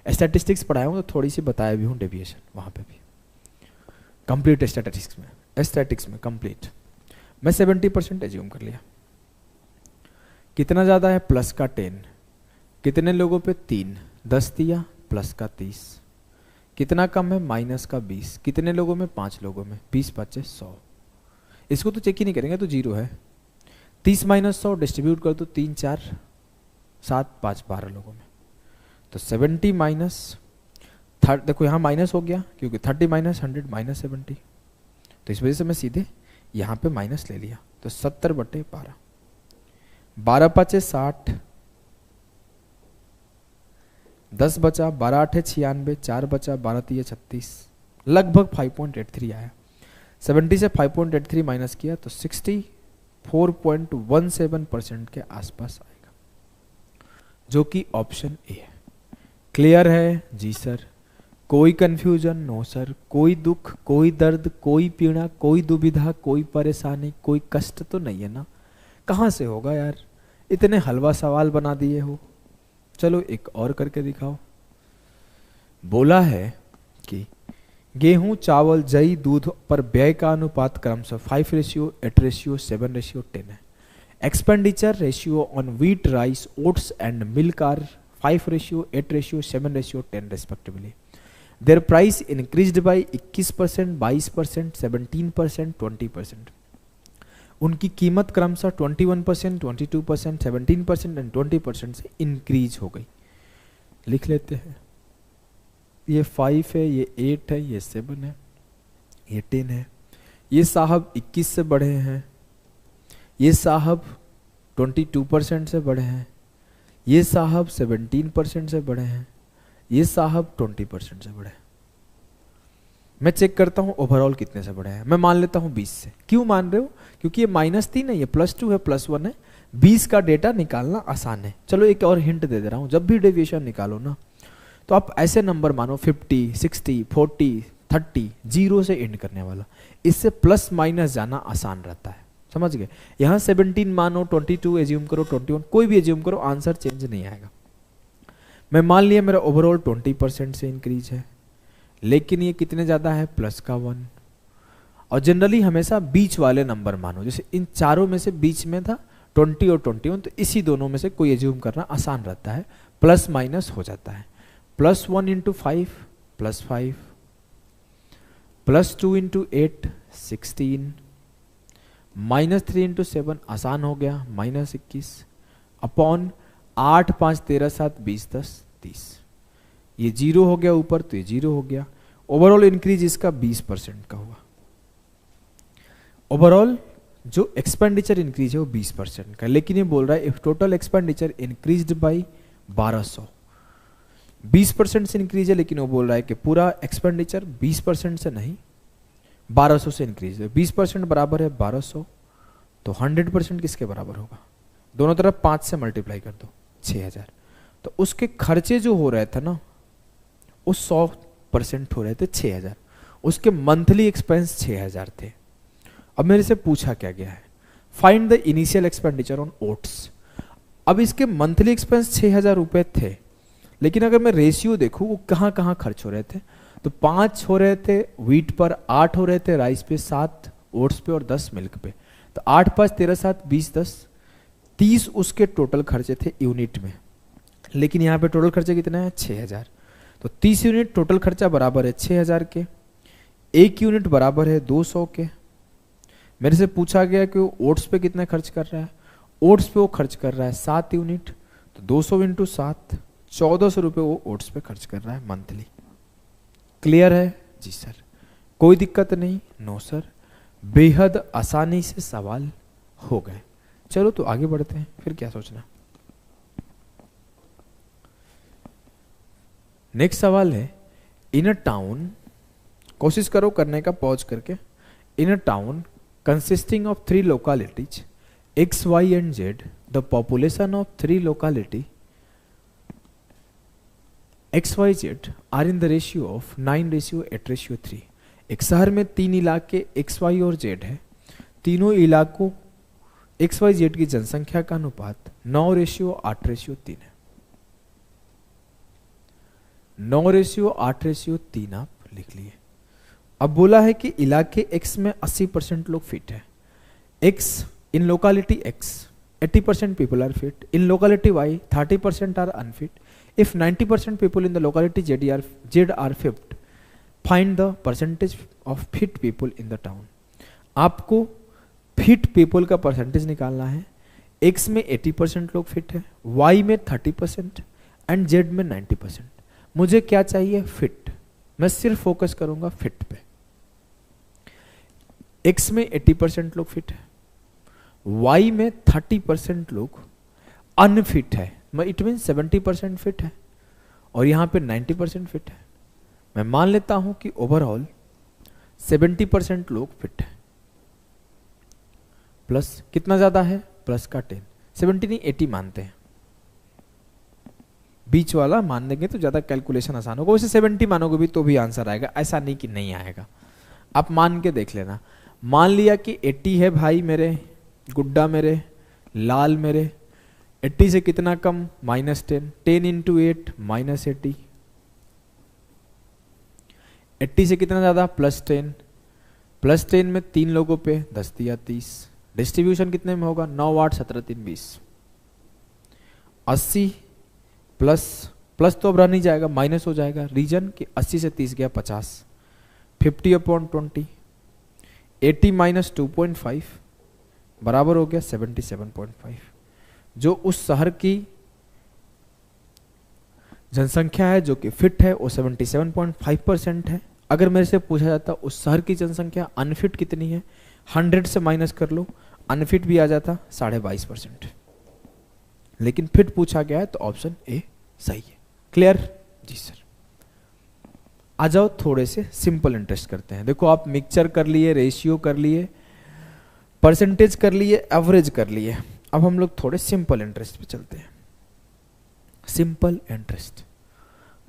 स्टैटिस्टिक्स पढ़ाया हूँ तो थोड़ी सी बताया भी हूँ डेविएशन वहाँ पे भी, कंप्लीट स्टैटिस्टिक्स में कंप्लीट। मैं 70% एज्यूम कर लिया। कितना ज़्यादा है, प्लस का 10। कितने लोगों पे, 3, 10 दिया, प्लस का 30। कितना कम है, माइनस का 20। कितने लोगों में, 5 लोगों में, 20 5 100। इसको तो चेक ही नहीं करेंगे तो 0 है। 30 माइनस 100 डिस्ट्रीब्यूट कर दो, 3 4 7 5 12 लोगों में, तो 70 माइनस, देखो यहाँ माइनस हो गया क्योंकि 30 माइनस 100 माइनस 70, तो इस वजह से मैं सीधे यहाँ पे माइनस ले लिया, तो 70/12। 12 5 60, 10 बचा, 12 8 96, 4 बचा, 12 3 36, लगभग 5.83 आया। 70 से 5.83 माइनस किया तो 64.17% के आसपास आएगा, जो कि ऑप्शन ए है। क्लियर है? जी सर। कोई कंफ्यूजन? No sir. कोई दुख, कोई दर्द, कोई पीड़ा, कोई दुविधा, कोई परेशानी, कोई कष्ट तो नहीं है ना? कहाँ से होगा यार, इतने हलवा सवाल बना दिए हो। चलो एक और करके दिखाओ। बोला है कि गेहूं, चावल, जई, दूध पर व्यय का अनुपात क्रमशः 5:8, 7:10 है। Expenditure ratio on wheat, rice, oats and milk are 5:8, 7:10 respectively. Their price increased by 21%, 22%, 17%, 20%. उनकी कीमत क्रमशः 21%, 22%, 17% एंड 20% से इंक्रीज हो गई। लिख लेते हैं। ये 5 है, ये 8 है, ये 7 है, ये 10 है। ये साहब 21 से बढ़े हैं, ये साहब 22% से बढ़े हैं, ये साहब 17% से बढ़े हैं, ये साहब 20% से बढ़े हैं। मैं चेक करता हूं ओवरऑल कितने से बढ़े हैं। मैं मान लेता हूं 20 से। क्यों मान रहे हो? क्योंकि ये -3 है, ये +2 है, +1 है। 20 का डेटा निकालना आसान है। चलो एक और हिंट दे रहा हूं, जब भी डेविएशन निकालो ना तो आप ऐसे नंबर मानो 50, 60, 40, 30, 0 से एंड करने वाला। इससे प्लस माइनस जाना आसान रहता है, समझ गए? यहाँ 17 मानो, 22 एज्यूम करो, 21, कोई भी एज्यूम करो, आंसर चेंज नहीं आएगा। मैं मान लिया मेरा ओवरऑल 20% से इंक्रीज है, लेकिन ये कितने ज़्यादा है, +1। और जनरली हमेशा बीच वाले नंबर मानो, जैसे इन चारों में से बीच में था 20 और 21, तो इसी दोनों में से कोई एज्यूम करना आसान रहता है, प्लस माइनस हो जाता है। +1 × 5 +5, +2 × 8 16, -3 × 7 आसान हो गया, -21, अपॉन 8 5 13 7 20 10 30। ये 0 हो गया ऊपर, तो ये 0 हो गया। ओवरऑल इंक्रीज इसका 20% का हुआ। ओवरऑल जो एक्सपेंडिचर इंक्रीज है वो 20% का, लेकिन ये बोल रहा है if total expenditure increased by 1200। 20% से इंक्रीज है, लेकिन वो बोल रहा है कि पूरा एक्सपेंडिचर 20% से नहीं 1200 से इंक्रीज है। 20% बराबर है 1200, तो 100% किसके बराबर होगा? दोनों तरफ 5 से मल्टीप्लाई कर दो, 6000। तो उसके खर्चे जो हो रहे थे ना, वो 100% हो रहे थे 6000। उसके मंथली एक्सपेंस 6000 थे। अब मेरे से पूछा क्या गया है, find the initial expenditure on oats. अब इसके मंथली एक्सपेंस 6000 रुपए थे, लेकिन अगर मैं रेशियो देखूं वो कहाँ कहाँ खर्च हो रहे थे, तो 5 हो रहे थे व्हीट पर, 8 हो रहे थे राइस पे, 7 ओट्स पे और 10 मिल्क पे। तो 8 5 13 7 20 10 30 उसके टोटल खर्चे थे यूनिट में, लेकिन यहाँ पे टोटल खर्चे कितने हैं, 6000। तो 30 यूनिट टोटल खर्चा बराबर है 6000 के, 1 यूनिट बराबर है 200 के। मेरे से पूछा गया कि वो ओट्स पे कितना खर्च कर रहा है, ओट्स पे वो खर्च कर रहा है 7 यूनिट, तो 200 इंटू 7, 1400 रुपये वो ओट्स पे खर्च कर रहा है मंथली। क्लियर है? जी सर। कोई दिक्कत नहीं? No sir. बेहद आसानी से सवाल हो गए। चलो तो आगे बढ़ते हैं, फिर क्या सोचना। नेक्स्ट सवाल है, इन अ टाउन, कोशिश करो करने का पॉज करके। इन अ town consisting of 3 localities X, Y and Z, the population of 3 locality X, Y, Z are in the ratio of 9:8:3। एक शहर में 3 इलाके X, Y और Z है, तीनों इलाकों X, Y, Z की जनसंख्या का अनुपात 9:8:3 है। 9:8:3 आप लिख लिए। अब बोला है कि इलाके X में 80% लोग फिट है। X in locality X 80% people are fit, in locality Y 30% are unfit. If 90% people in the locality Z are fit, find the percentage of fit people in the town. आपको fit people का परसेंटेज निकालना है। X में 80% लोग fit है, Y में 30% and Z में 90%। मुझे क्या चाहिए? फिट। मैं सिर्फ फोकस करूंगा फिट पे। X में 80% लोग फिट है, Y में 30% लोग अनफिट है, मैं इट मीन 70% फिट है, और यहां पे 90% फिट है। मैं मान लेता हूं कि ओवरऑल 70% लोग फिट है। प्लस कितना ज्यादा है? प्लस का 10, 70 नहीं 80 मानते हैं, बीच वाला मान देंगे तो ज्यादा कैलकुलेशन आसान होगा। वैसे 70 मानोगे भी तो भी आंसर आएगा, ऐसा नहीं कि नहीं आएगा। आप मान के देख लेना। मान लिया कि 80 है भाई मेरे, गुड्डा मेरे, लाल मेरे। 80 से कितना कम? -10, 10 इंटू 8 -80। 80 से कितना ज्यादा? +10, +10 में 3 लोगों पे 10 दिया 30। डिस्ट्रीब्यूशन कितने में होगा? 9 8 17 3 20। 80 प्लस तो अब रह नहीं जाएगा, माइनस हो जाएगा। रीजन कि 80 से 30 गया 50, 50/20। 80 - 2.5 बराबर हो गया 77.5। जो उस शहर की जनसंख्या है जो कि फिट है वो 77.5% है। अगर मेरे से पूछा जाता उस शहर की जनसंख्या अनफिट कितनी है, 100 से माइनस कर लो, अनफिट भी आ जाता 22.5%। लेकिन फिट पूछा गया है तो ऑप्शन ए सही है। क्लियर? जी सर। आ जाओ थोड़े से सिंपल इंटरेस्ट करते हैं। देखो आप मिक्सचर कर लिए, रेशियो कर लिए, परसेंटेज कर लिए, एवरेज कर लिए। अब हम लोग थोड़े सिंपल इंटरेस्ट पे चलते हैं। सिंपल इंटरेस्ट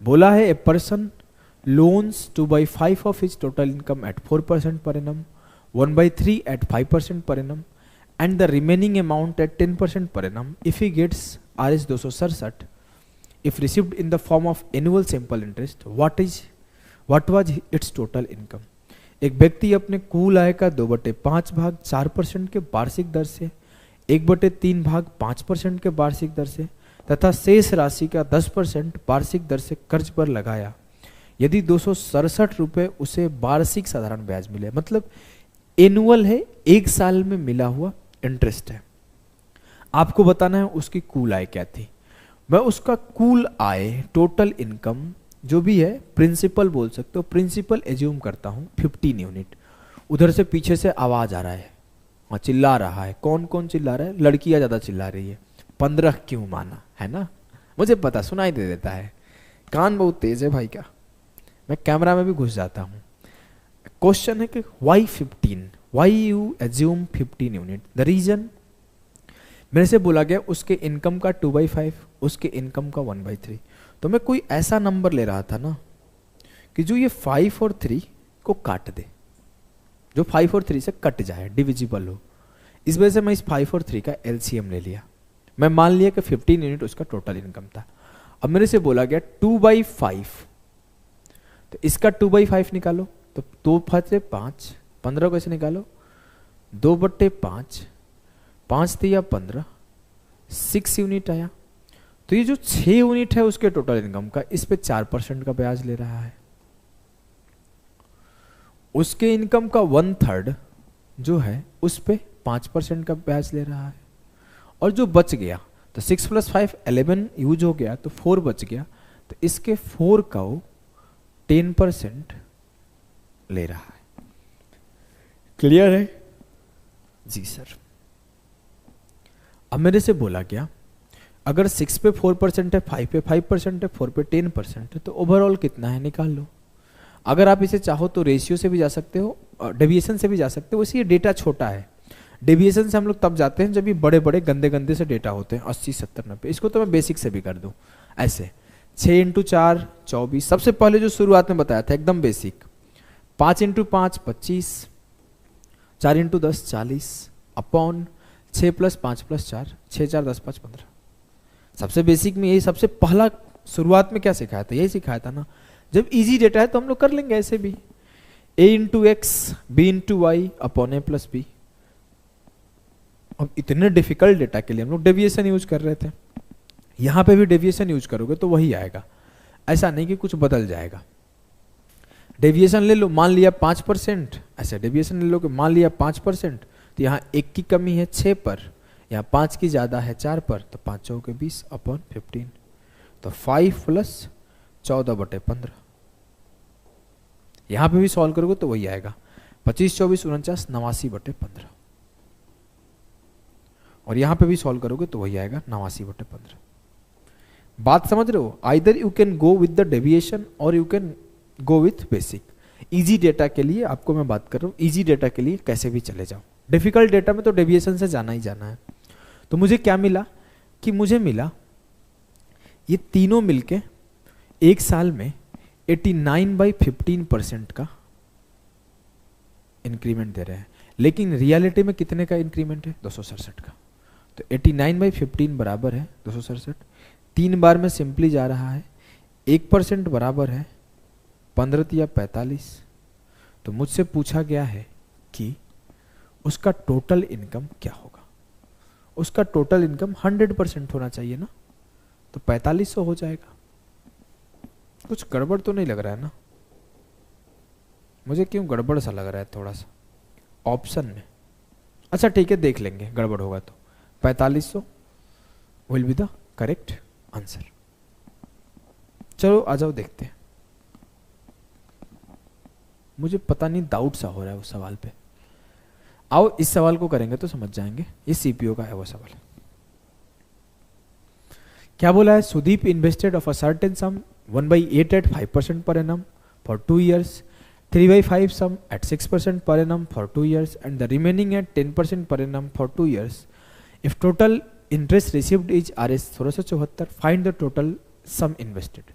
बोला है a person loans 2/5 of his total income at 4% per annum, 1/3 at 5% per annum and the remaining amount at 10% per annum if he gets Rs 267 if received in the form of annual simple interest, what was its total income। एक व्यक्ति अपने कुल आय का 2/5 भाग 4% के वार्षिक दर से, 1/3 भाग 5% के वार्षिक दर से तथा शेष राशि का 10% वार्षिक दर से कर्ज पर लगाया, यदि 267 रुपये उसे वार्षिक साधारण ब्याज मिले। मतलब एनुअल है, एक साल में मिला हुआ इंटरेस्ट है। आपको बताना है उसकी कुल आय क्या थी। मैं उसका कुल आय, टोटल इनकम जो भी है, प्रिंसिपल बोल सकते हो, प्रिंसिपल एज्यूम करता हूं 15 यूनिट। उधर से पीछे से आवाज आ रहा है, हाँ चिल्ला रहा है। कौन कौन चिल्ला रहा है? लड़कियां ज्यादा चिल्ला रही है। 15 क्यों माना है ना, मुझे पता, सुनाई दे देता है। कान बहुत तेज है भाई का, मैं कैमरा में भी घुस जाता हूं। क्वेश्चन है कि why 15, why you assume 15 unit. The reason, मेरे से बोला गया उसके इनकम का 2/5, उसके इनकम का 1/3। तो मैं कोई ऐसा नंबर ले रहा था ना कि जो ये 5 और 3 को काट दे, जो 5 और 3 से कट जाए, डिविजिबल हो। इस वजह से मैं इस 5 और 3 का एलसीएम ले लिया। मैं मान लिया कि 15 यूनिट उसका टोटल इनकम था। अब मेरे से बोला गया 2/5, तो इसका 2/5 निकालो। तो 2 से 5, 15 कैसे निकालो? 2/5, 5 दिया 15, 6 यूनिट आया। तो तो ये जो 6 यूनिट है उसके टोटल इनकम का, इस पे 4% का ब्याज ले रहा है। उसके इनकम का 1/3 जो है उस पे 5% का ब्याज ले रहा है। और जो बच गया, तो 6 + 5 11 यूज हो गया, तो 4 बच गया, तो इसके 4 का वो 10% ले रहा है। क्लियर है जी सर। अब मेरे से बोला गया अगर 6 पे 4% है, 5 पे 5% है, 4 पे 10% है, तो ओवरऑल कितना है निकाल लो। अगर आप इसे चाहो तो रेशियो से भी जा सकते हो, डेविएशन से भी जा सकते हो। वैसे ये डेटा छोटा है, डेविएशन से हम लोग तब जाते हैं जब ये बड़े बड़े गंदे गंदे से डेटा होते हैं 80 70 90। इसको तो मैं बेसिक से भी कर दूं ऐसे। 6 × 4 24, सबसे पहले जो शुरुआत में बताया था एकदम बेसिक। 5 × 5 25, 4 × 10 40, अपॉन 6 + 5 + 4 6 4 10 5 15। सबसे बेसिक में यही सबसे पहला शुरुआत में क्या सिखाया था, यही सिखाया था ना। जब इजी डेटा है तो हम लोग कर लेंगे ऐसे भी, a × x b × y upon a + b। अब इतने डिफिकल्ट डेटा के लिए हम लोग डेविएशन यूज कर रहे थे, यहां पे भी डेविएशन यूज करोगे तो वही आएगा, ऐसा नहीं कि कुछ बदल जाएगा। डेविएशन ले लो, मान लिया 5%, ऐसे डेविएशन ले लो कि मान लिया 5%, तो यहाँ 1 की कमी है 6 पर, यहाँ 5 की ज़्यादा है 4 पर, तो 5 चौके 20 अपॉन 15, तो 5 + 14/15। यहाँ पे भी सॉल्व करोगे तो वही आएगा 25 24 49 89/15। और यहाँ पे भी सॉल्व करोगे तो वही आएगा 89/15। बात समझ रहे हो? Either you can go with the deviation और you can go with basic. Easy data के लिए आपको मैं बात कर रहा हूँ, इजी डेटा के लिए कैसे भी चले जाओ। डिफिकल्ट डेटा में तो डेविएशन से जाना ही जाना है। तो मुझे क्या मिला कि मुझे मिला ये तीनों मिलके एक साल में 89/15% का इंक्रीमेंट दे रहे हैं। लेकिन रियलिटी में कितने का इंक्रीमेंट है? 267 का। तो 89/15 बराबर है 267। 3 बार में सिंपली जा रहा है, 1% बराबर है 15 या 45। तो मुझसे पूछा गया है कि उसका टोटल इनकम क्या होगा। उसका टोटल इनकम 100% होना चाहिए ना, तो 4500 हो जाएगा। कुछ गड़बड़ तो नहीं लग रहा है ना? मुझे क्यों गड़बड़ सा लग रहा है थोड़ा सा ऑप्शन में। अच्छा ठीक है, देख लेंगे, गड़बड़ होगा तो 4500 will be the correct answer. चलो आ जाओ देखते हैं। मुझे पता नहीं डाउट सा हो रहा है उस सवाल पे। आओ इस सवाल को करेंगे तो समझ जाएंगे। ये सीपीओ का है वो सवाल। क्या बोला है? Sudeep invested of a certain sum 1/8 at 5% per annum for 2 years, 3/5 sum at 6% per annum for 2 years, and the remaining at 10% per annum for 2 years. If total interest received is Rs 1674, find the total sum invested.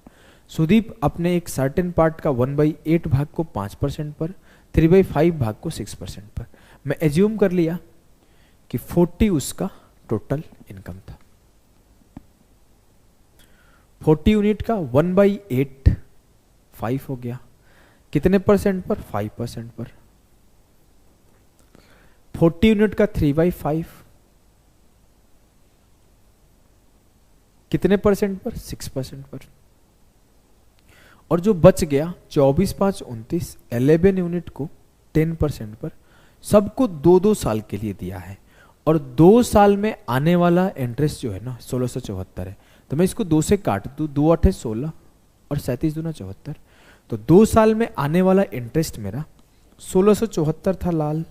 Sudeep अपने एक certain part का 1/8 भाग को 5% पर, 3/5 भाग को 6% पर। मैं एज्यूम कर लिया कि 40 उसका टोटल इनकम था। 40 यूनिट का 1/8 5 हो गया, कितने परसेंट पर? 5% पर। 40 यूनिट का 3/5 कितने परसेंट पर? 6% पर। और जो बच गया 24 5 29 11 यूनिट को 10% पर, सबको 2-2 साल के लिए दिया है। और 2 साल में आने वाला इंटरेस्ट जो है ना 1674 है। तो मैं इसको 2 से काट दूं, 2 8 16 और 37 दूना 74। तो 2 साल में आने वाला इंटरेस्ट मेरा 1674 था लाल,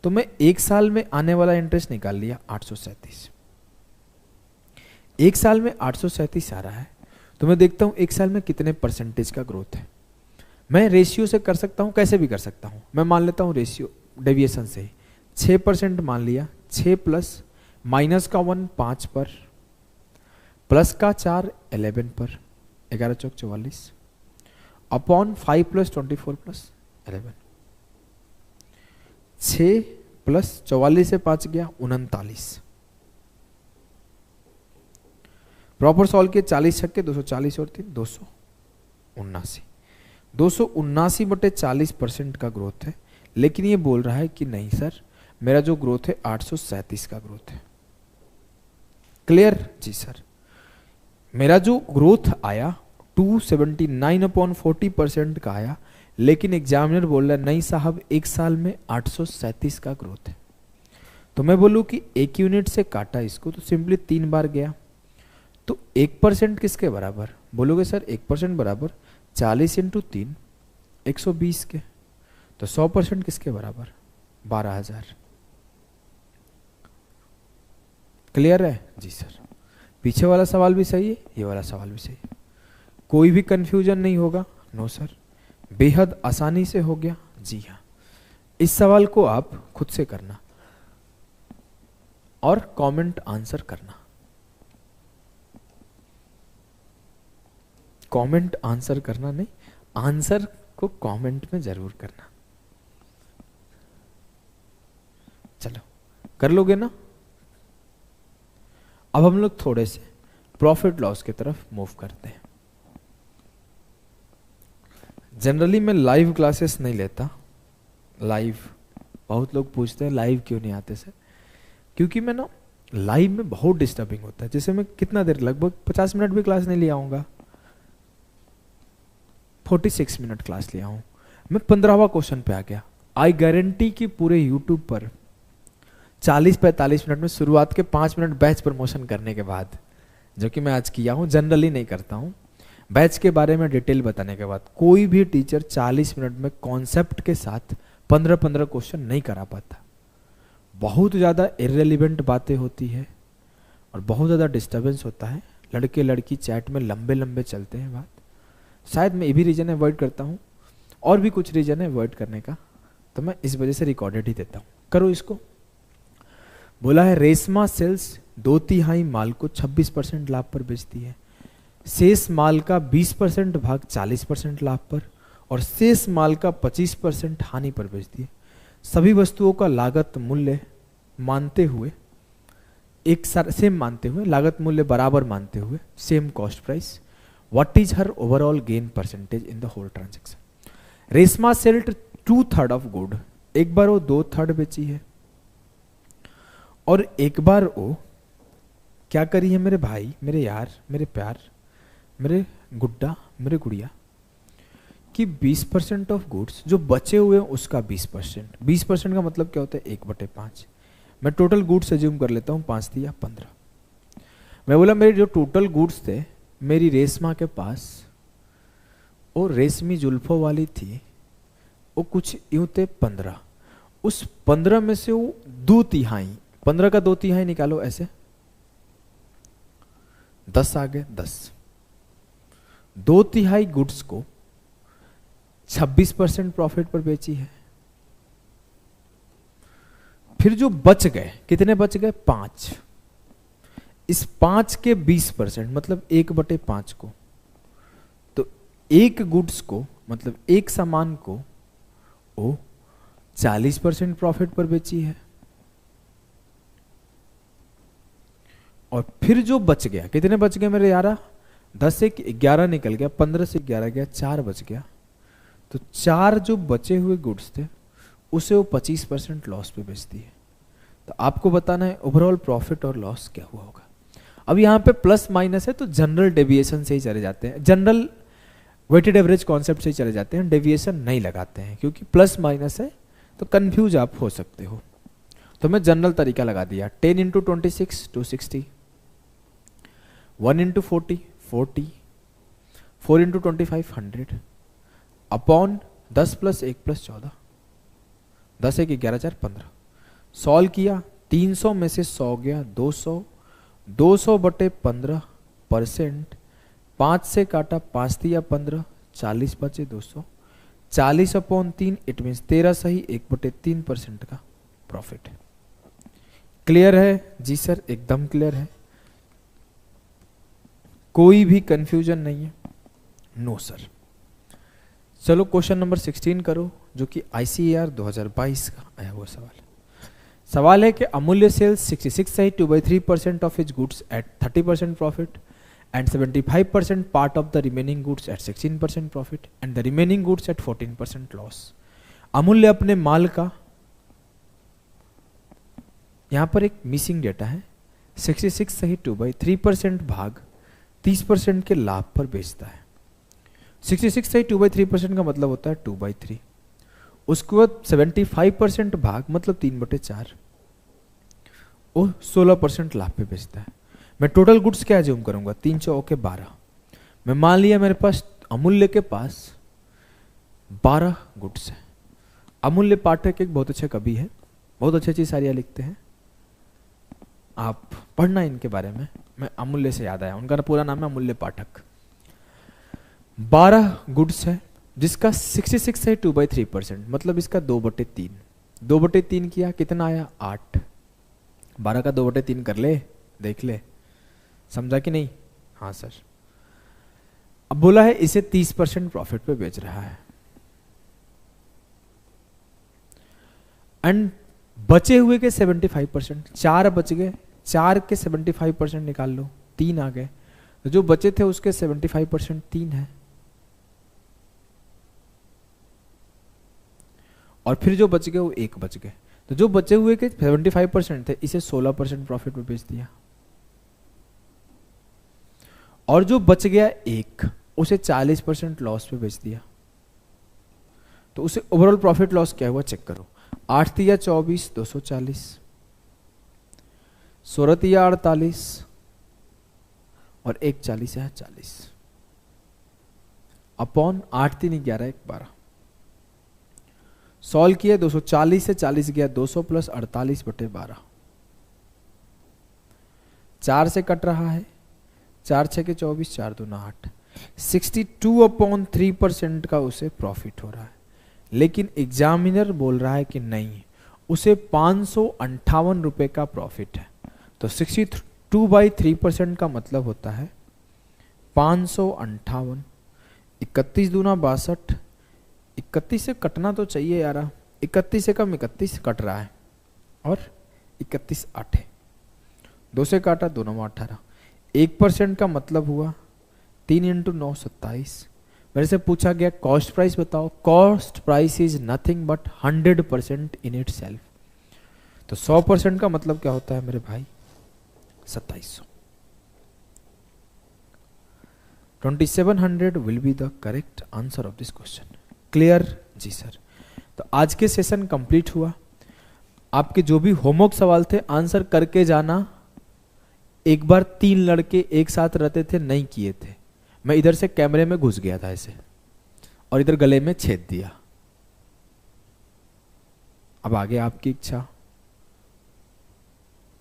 तो मैं 1 साल में आने वाला इंटरेस्ट निकाल लिया 837। 1 साल में 837 आ रहा है, तो मैं देखता हूं 1 साल में कितने परसेंटेज का ग्रोथ है। मैं रेशियो से कर सकता हूं, कैसे भी कर सकता हूं। मैं मान लेता हूं रेशियो डेविएशन से ही 6% मान लिया। 6 प्लस माइनस का 1 5 पर, प्लस का 4 11 पर, 11 चौक 44 अपॉन 5 + 24 + 11। 6 + 44 से 5 गया 39। प्रॉपर सॉल्व किए 40 छक्के 240 और 3 279। 279/40% का ग्रोथ है। लेकिन ये बोल रहा है कि नहीं सर, मेरा जो ग्रोथ है 837 का ग्रोथ है। क्लियर? जी सर। मेरा जो ग्रोथ आया 279/40% का आया, लेकिन एग्जामिनर बोल रहा है नहीं साहब एक साल में 837 का ग्रोथ है। तो मैं बोलूँ कि एक यूनिट से काटा इसको तो सिंपली 3 बार गया, तो 1% किसके बराबर बोलोगे सर? 1% बराबर 40 × 3 120 के, तो 100% किसके बराबर? 12,000। क्लियर है जी सर? पीछे वाला सवाल भी सही है, ये वाला सवाल भी सही है, कोई भी कंफ्यूजन नहीं होगा? नो सर, बेहद आसानी से हो गया। जी हाँ, इस सवाल को आप खुद से करना और कमेंट आंसर करना। कमेंट आंसर करना नहीं, आंसर को कमेंट में जरूर करना। चलो कर लोगे ना? अब हम लोग थोड़े से प्रॉफिट लॉस की तरफ मूव करते हैं। जनरली मैं लाइव क्लासेस नहीं लेता। लाइव बहुत लोग पूछते हैं लाइव क्यों नहीं आते सर? क्योंकि मैं ना लाइव में बहुत डिस्टर्बिंग होता है। जैसे मैं कितना देर, लगभग 50 मिनट भी क्लास नहीं लिया हूँगा, 46 मिनट क्लास लिया हूँ, मैं 15वां क्वेश्चन पे आ गया। आई गारंटी कि पूरे यूट्यूब पर 40-45 मिनट में, शुरुआत के 5 मिनट बैच प्रमोशन करने के बाद, जो कि मैं आज किया हूँ, जनरली नहीं करता हूँ, बैच के बारे में डिटेल बताने के बाद, कोई भी टीचर 40 मिनट में कॉन्सेप्ट के साथ 15-15 क्वेश्चन नहीं करा पाता। बहुत ज़्यादा इररिलेवेंट बातें होती है और बहुत ज़्यादा डिस्टर्बेंस होता है। लड़के लड़की चैट में लंबे लंबे चलते हैं बात। शायद मैं ये भी रीजन अवॉइड करता हूँ और भी कुछ रीजन है अवॉइड करने का, तो मैं इस वजह से रिकॉर्डेड ही देता हूँ। करो इसको। बोला है रेशमा सेल्स 2/3 माल को 26% लाभ पर बेचती है, शेष माल का 20% भाग 40% लाभ पर और शेष माल का 25% हानि पर बेचती है। सभी वस्तुओं का लागत मूल्य मानते हुए, एक सेम मानते हुए, लागत मूल्य बराबर मानते हुए, same cost price, what is her overall gain percentage in the whole transaction. Reshma sold 2/3 of good, एक बार वो 2/3 बेची है और एक बार वो क्या करी है मेरे भाई, मेरे यार, मेरे प्यार, मेरे गुड्डा, मेरे गुड़िया, कि 20% ऑफ गुड्स जो बचे हुए हैं उसका 20%। 20% का मतलब क्या होता है? 1/5। मैं टोटल गुड्स अज्यूम कर लेता हूँ 5 थी या 15। मैं बोला मेरे जो टोटल गुड्स थे मेरी रेशमा के पास, वो रेशमी जुल्फों वाली थी, वो कुछ यूं थे 15। उस 15 में से वो 2/3, 15 का 2/3 निकालो ऐसे, 10 आ गए। 10 2/3 गुड्स को 26% प्रॉफिट पर बेची है। फिर जो बच गए, कितने बच गए? 5। इस 5 के 20% मतलब 1/5 को, तो एक गुड्स को मतलब एक सामान को वो 40% प्रॉफिट पर बेची है। और फिर जो बच गया, कितने बच गए मेरे यारा? 10 से 11 निकल गया, 15 से 11 गया, 4 बच गया। तो 4 जो बचे हुए गुड्स थे उसे वो 25% लॉस पे बेचती है। तो आपको बताना है ओवरऑल प्रॉफिट और लॉस क्या हुआ होगा। अब यहाँ पे प्लस माइनस है तो जनरल डेविएशन से ही चले जाते हैं, जनरल वेटेड एवरेज कॉन्सेप्ट से ही चले जाते हैं, डेविएशन नहीं लगाते हैं, क्योंकि प्लस माइनस है तो कंफ्यूज आप हो सकते हो। तो मैं जनरल तरीका लगा दिया। 10 × 26 260, 1 × 40 40, 4 × 25 100, अपॉन 10 + 1 + 14, 10 1 11 4 15। सॉल्व किया, 300 में से 100 गया 200, 200/15%, 5 से काटा, 5 दिया 15, 40 बचे 200, 40/3, इट मीन्स 13 सही, 1/3% का प्रॉफिट है। क्लियर है? जी सर एकदम क्लियर है, कोई भी कंफ्यूजन नहीं है? No sir. चलो क्वेश्चन नंबर 16 करो, जो कि ICAR 2022 का आया हुआ सवाल। सवाल है कि अमूल्य सेल्स 66 सही 2/3% of its goods at 30% profit and 75% part of the remaining goods at 16% profit and the remaining goods at 14% loss. अमूल्य अपने माल का, यहां पर एक मिसिंग डेटा है, 66 सही 2/3% भाग 30% के लाभ पर बेचता है। 66 से 2/3% का मतलब होता है 2/3। उसके बाद 75% भाग मतलब 3/4 वो 16% लाभ पे बेचता है। मैं टोटल गुड्स क्या एज्यूम करूंगा, 3 चौके 12। मैं मान लिया मेरे पास अमूल्य के पास 12 गुड्स है। अमूल्य पाठक एक बहुत अच्छे कवि है, बहुत अच्छी अच्छी शायरियाँ लिखते हैं, आप पढ़ना इनके बारे में। मैं अमूल्य से याद आया, उनका पूरा नाम है अमूल्य पाठक। 12 गुड्स है जिसका 66 से 2/3% मतलब इसका 2/3। 2/3 किया कितना आया 8। 12 का 2/3 कर ले, देख ले, समझा कि नहीं? हाँ सर। अब बोला है इसे 30% प्रॉफिट पे बेच रहा है एंड बचे हुए के 75%, 4 बच गए, 4 के 75% निकाल लो, 3 आ गए, तो जो बचे थे उसके 75% 3 है, और फिर जो बच गए वो 1 बच गए, तो जो बचे हुए के 75% थे इसे 16% प्रॉफिट पे बेच दिया, और जो बच गया 1 उसे 40% लॉस पे बेच दिया। तो उसे ओवरऑल प्रॉफिट लॉस क्या हुआ चेक करो। 8 तिया 24 240, 16 तिया 48 और 1 40 है 40 अपॉन 8 3 11 1 12। सॉल्व किया 240 से 40 गया 200 प्लस 48/12। 4 से कट रहा है, 4 6 के 24, 4 2 8, 62/3% का उसे प्रॉफिट हो रहा है। लेकिन एग्जामिनर बोल रहा है कि नहीं, उसे 558 रुपए का प्रॉफिट है। तो 62/3% का मतलब होता है 558, 31 दूना 62, 31 से कटना तो चाहिए यार, 31 से कम 31 कट रहा है, और 31 8 है, 2 से काटा 2 9 18, 1% का मतलब हुआ 3 × 9 27। मेरे से पूछा गया कॉस्ट प्राइस बताओ, cost price is nothing but 100% in it self. तो 100% का मतलब क्या होता है मेरे भाई 2700। 2700 will be the correct answer of this question. Clear? जी सर। तो आज के सेशन कंप्लीट हुआ। आपके जो भी होमवर्क सवाल थे आंसर करके जाना। एक बार 3 लड़के एक साथ रहते थे, नहीं किए थे, मैं इधर से कैमरे में घुस गया था ऐसे, और इधर गले में छेद दिया। अब आगे आपकी इच्छा,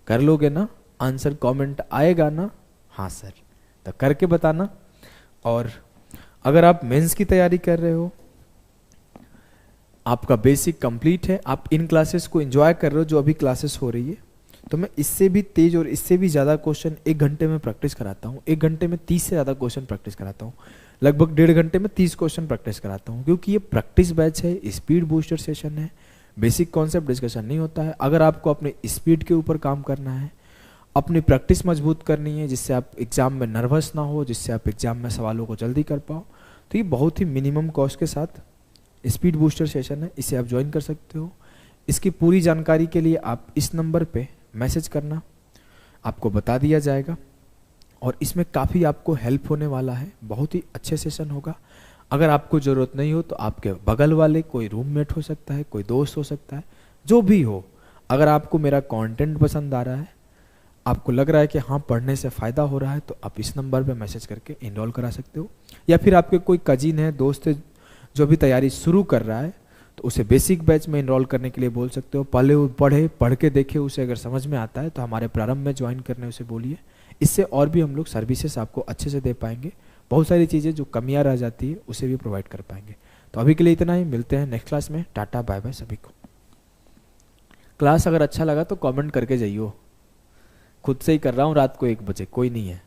कर लोगे ना? आंसर कमेंट आएगा ना? हाँ सर, तो करके बताना। और अगर आप मेंस की तैयारी कर रहे हो, आपका बेसिक कंप्लीट है, आप इन क्लासेस को एंजॉय कर रहे हो जो अभी क्लासेस हो रही है, तो मैं इससे भी तेज और इससे भी ज़्यादा क्वेश्चन 1 घंटे में प्रैक्टिस कराता हूँ। 1 घंटे में 30 से ज़्यादा क्वेश्चन प्रैक्टिस कराता हूँ, लगभग 1.5 घंटे में 30 क्वेश्चन प्रैक्टिस कराता हूँ, क्योंकि ये प्रैक्टिस बैच है, स्पीड बूस्टर सेशन है, बेसिक कॉन्सेप्ट डिस्कशन नहीं होता है। अगर आपको अपने स्पीड के ऊपर काम करना है, अपनी प्रैक्टिस मजबूत करनी है, जिससे आप एग्जाम में नर्वस ना हो, जिससे आप एग्जाम में सवालों को जल्दी कर पाओ, तो ये बहुत ही मिनिमम कॉस्ट के साथ स्पीड बूस्टर सेशन है, इसे आप ज्वाइन कर सकते हो। इसकी पूरी जानकारी के लिए आप इस नंबर पे मैसेज करना, आपको बता दिया जाएगा, और इसमें काफ़ी आपको हेल्प होने वाला है, बहुत ही अच्छे सेशन होगा। अगर आपको ज़रूरत नहीं हो तो आपके बगल वाले कोई रूममेट हो सकता है, कोई दोस्त हो सकता है, जो भी हो, अगर आपको मेरा कंटेंट पसंद आ रहा है, आपको लग रहा है कि हाँ पढ़ने से फ़ायदा हो रहा है, तो आप इस नंबर पे मैसेज करके इनरोल करा सकते हो। या फिर आपके कोई कजिन है, दोस्त है, जो भी तैयारी शुरू कर रहा है, तो उसे बेसिक बैच में इनरोल करने के लिए बोल सकते हो। पहले वो पढ़ के देखे, उसे अगर समझ में आता है तो हमारे प्रारंभ में ज्वाइन करने उसे बोलिए। इससे और भी हम लोग सर्विसेज आपको अच्छे से दे पाएंगे, बहुत सारी चीज़ें जो कमियां रह जाती है उसे भी प्रोवाइड कर पाएंगे। तो अभी के लिए इतना ही, मिलते हैं नेक्स्ट क्लास में। टाटा बाय बाय सभी को। क्लास अगर अच्छा लगा तो कमेंट करके जाइयो, खुद से ही कर रहा हूँ रात को 1 बजे, कोई नहीं है।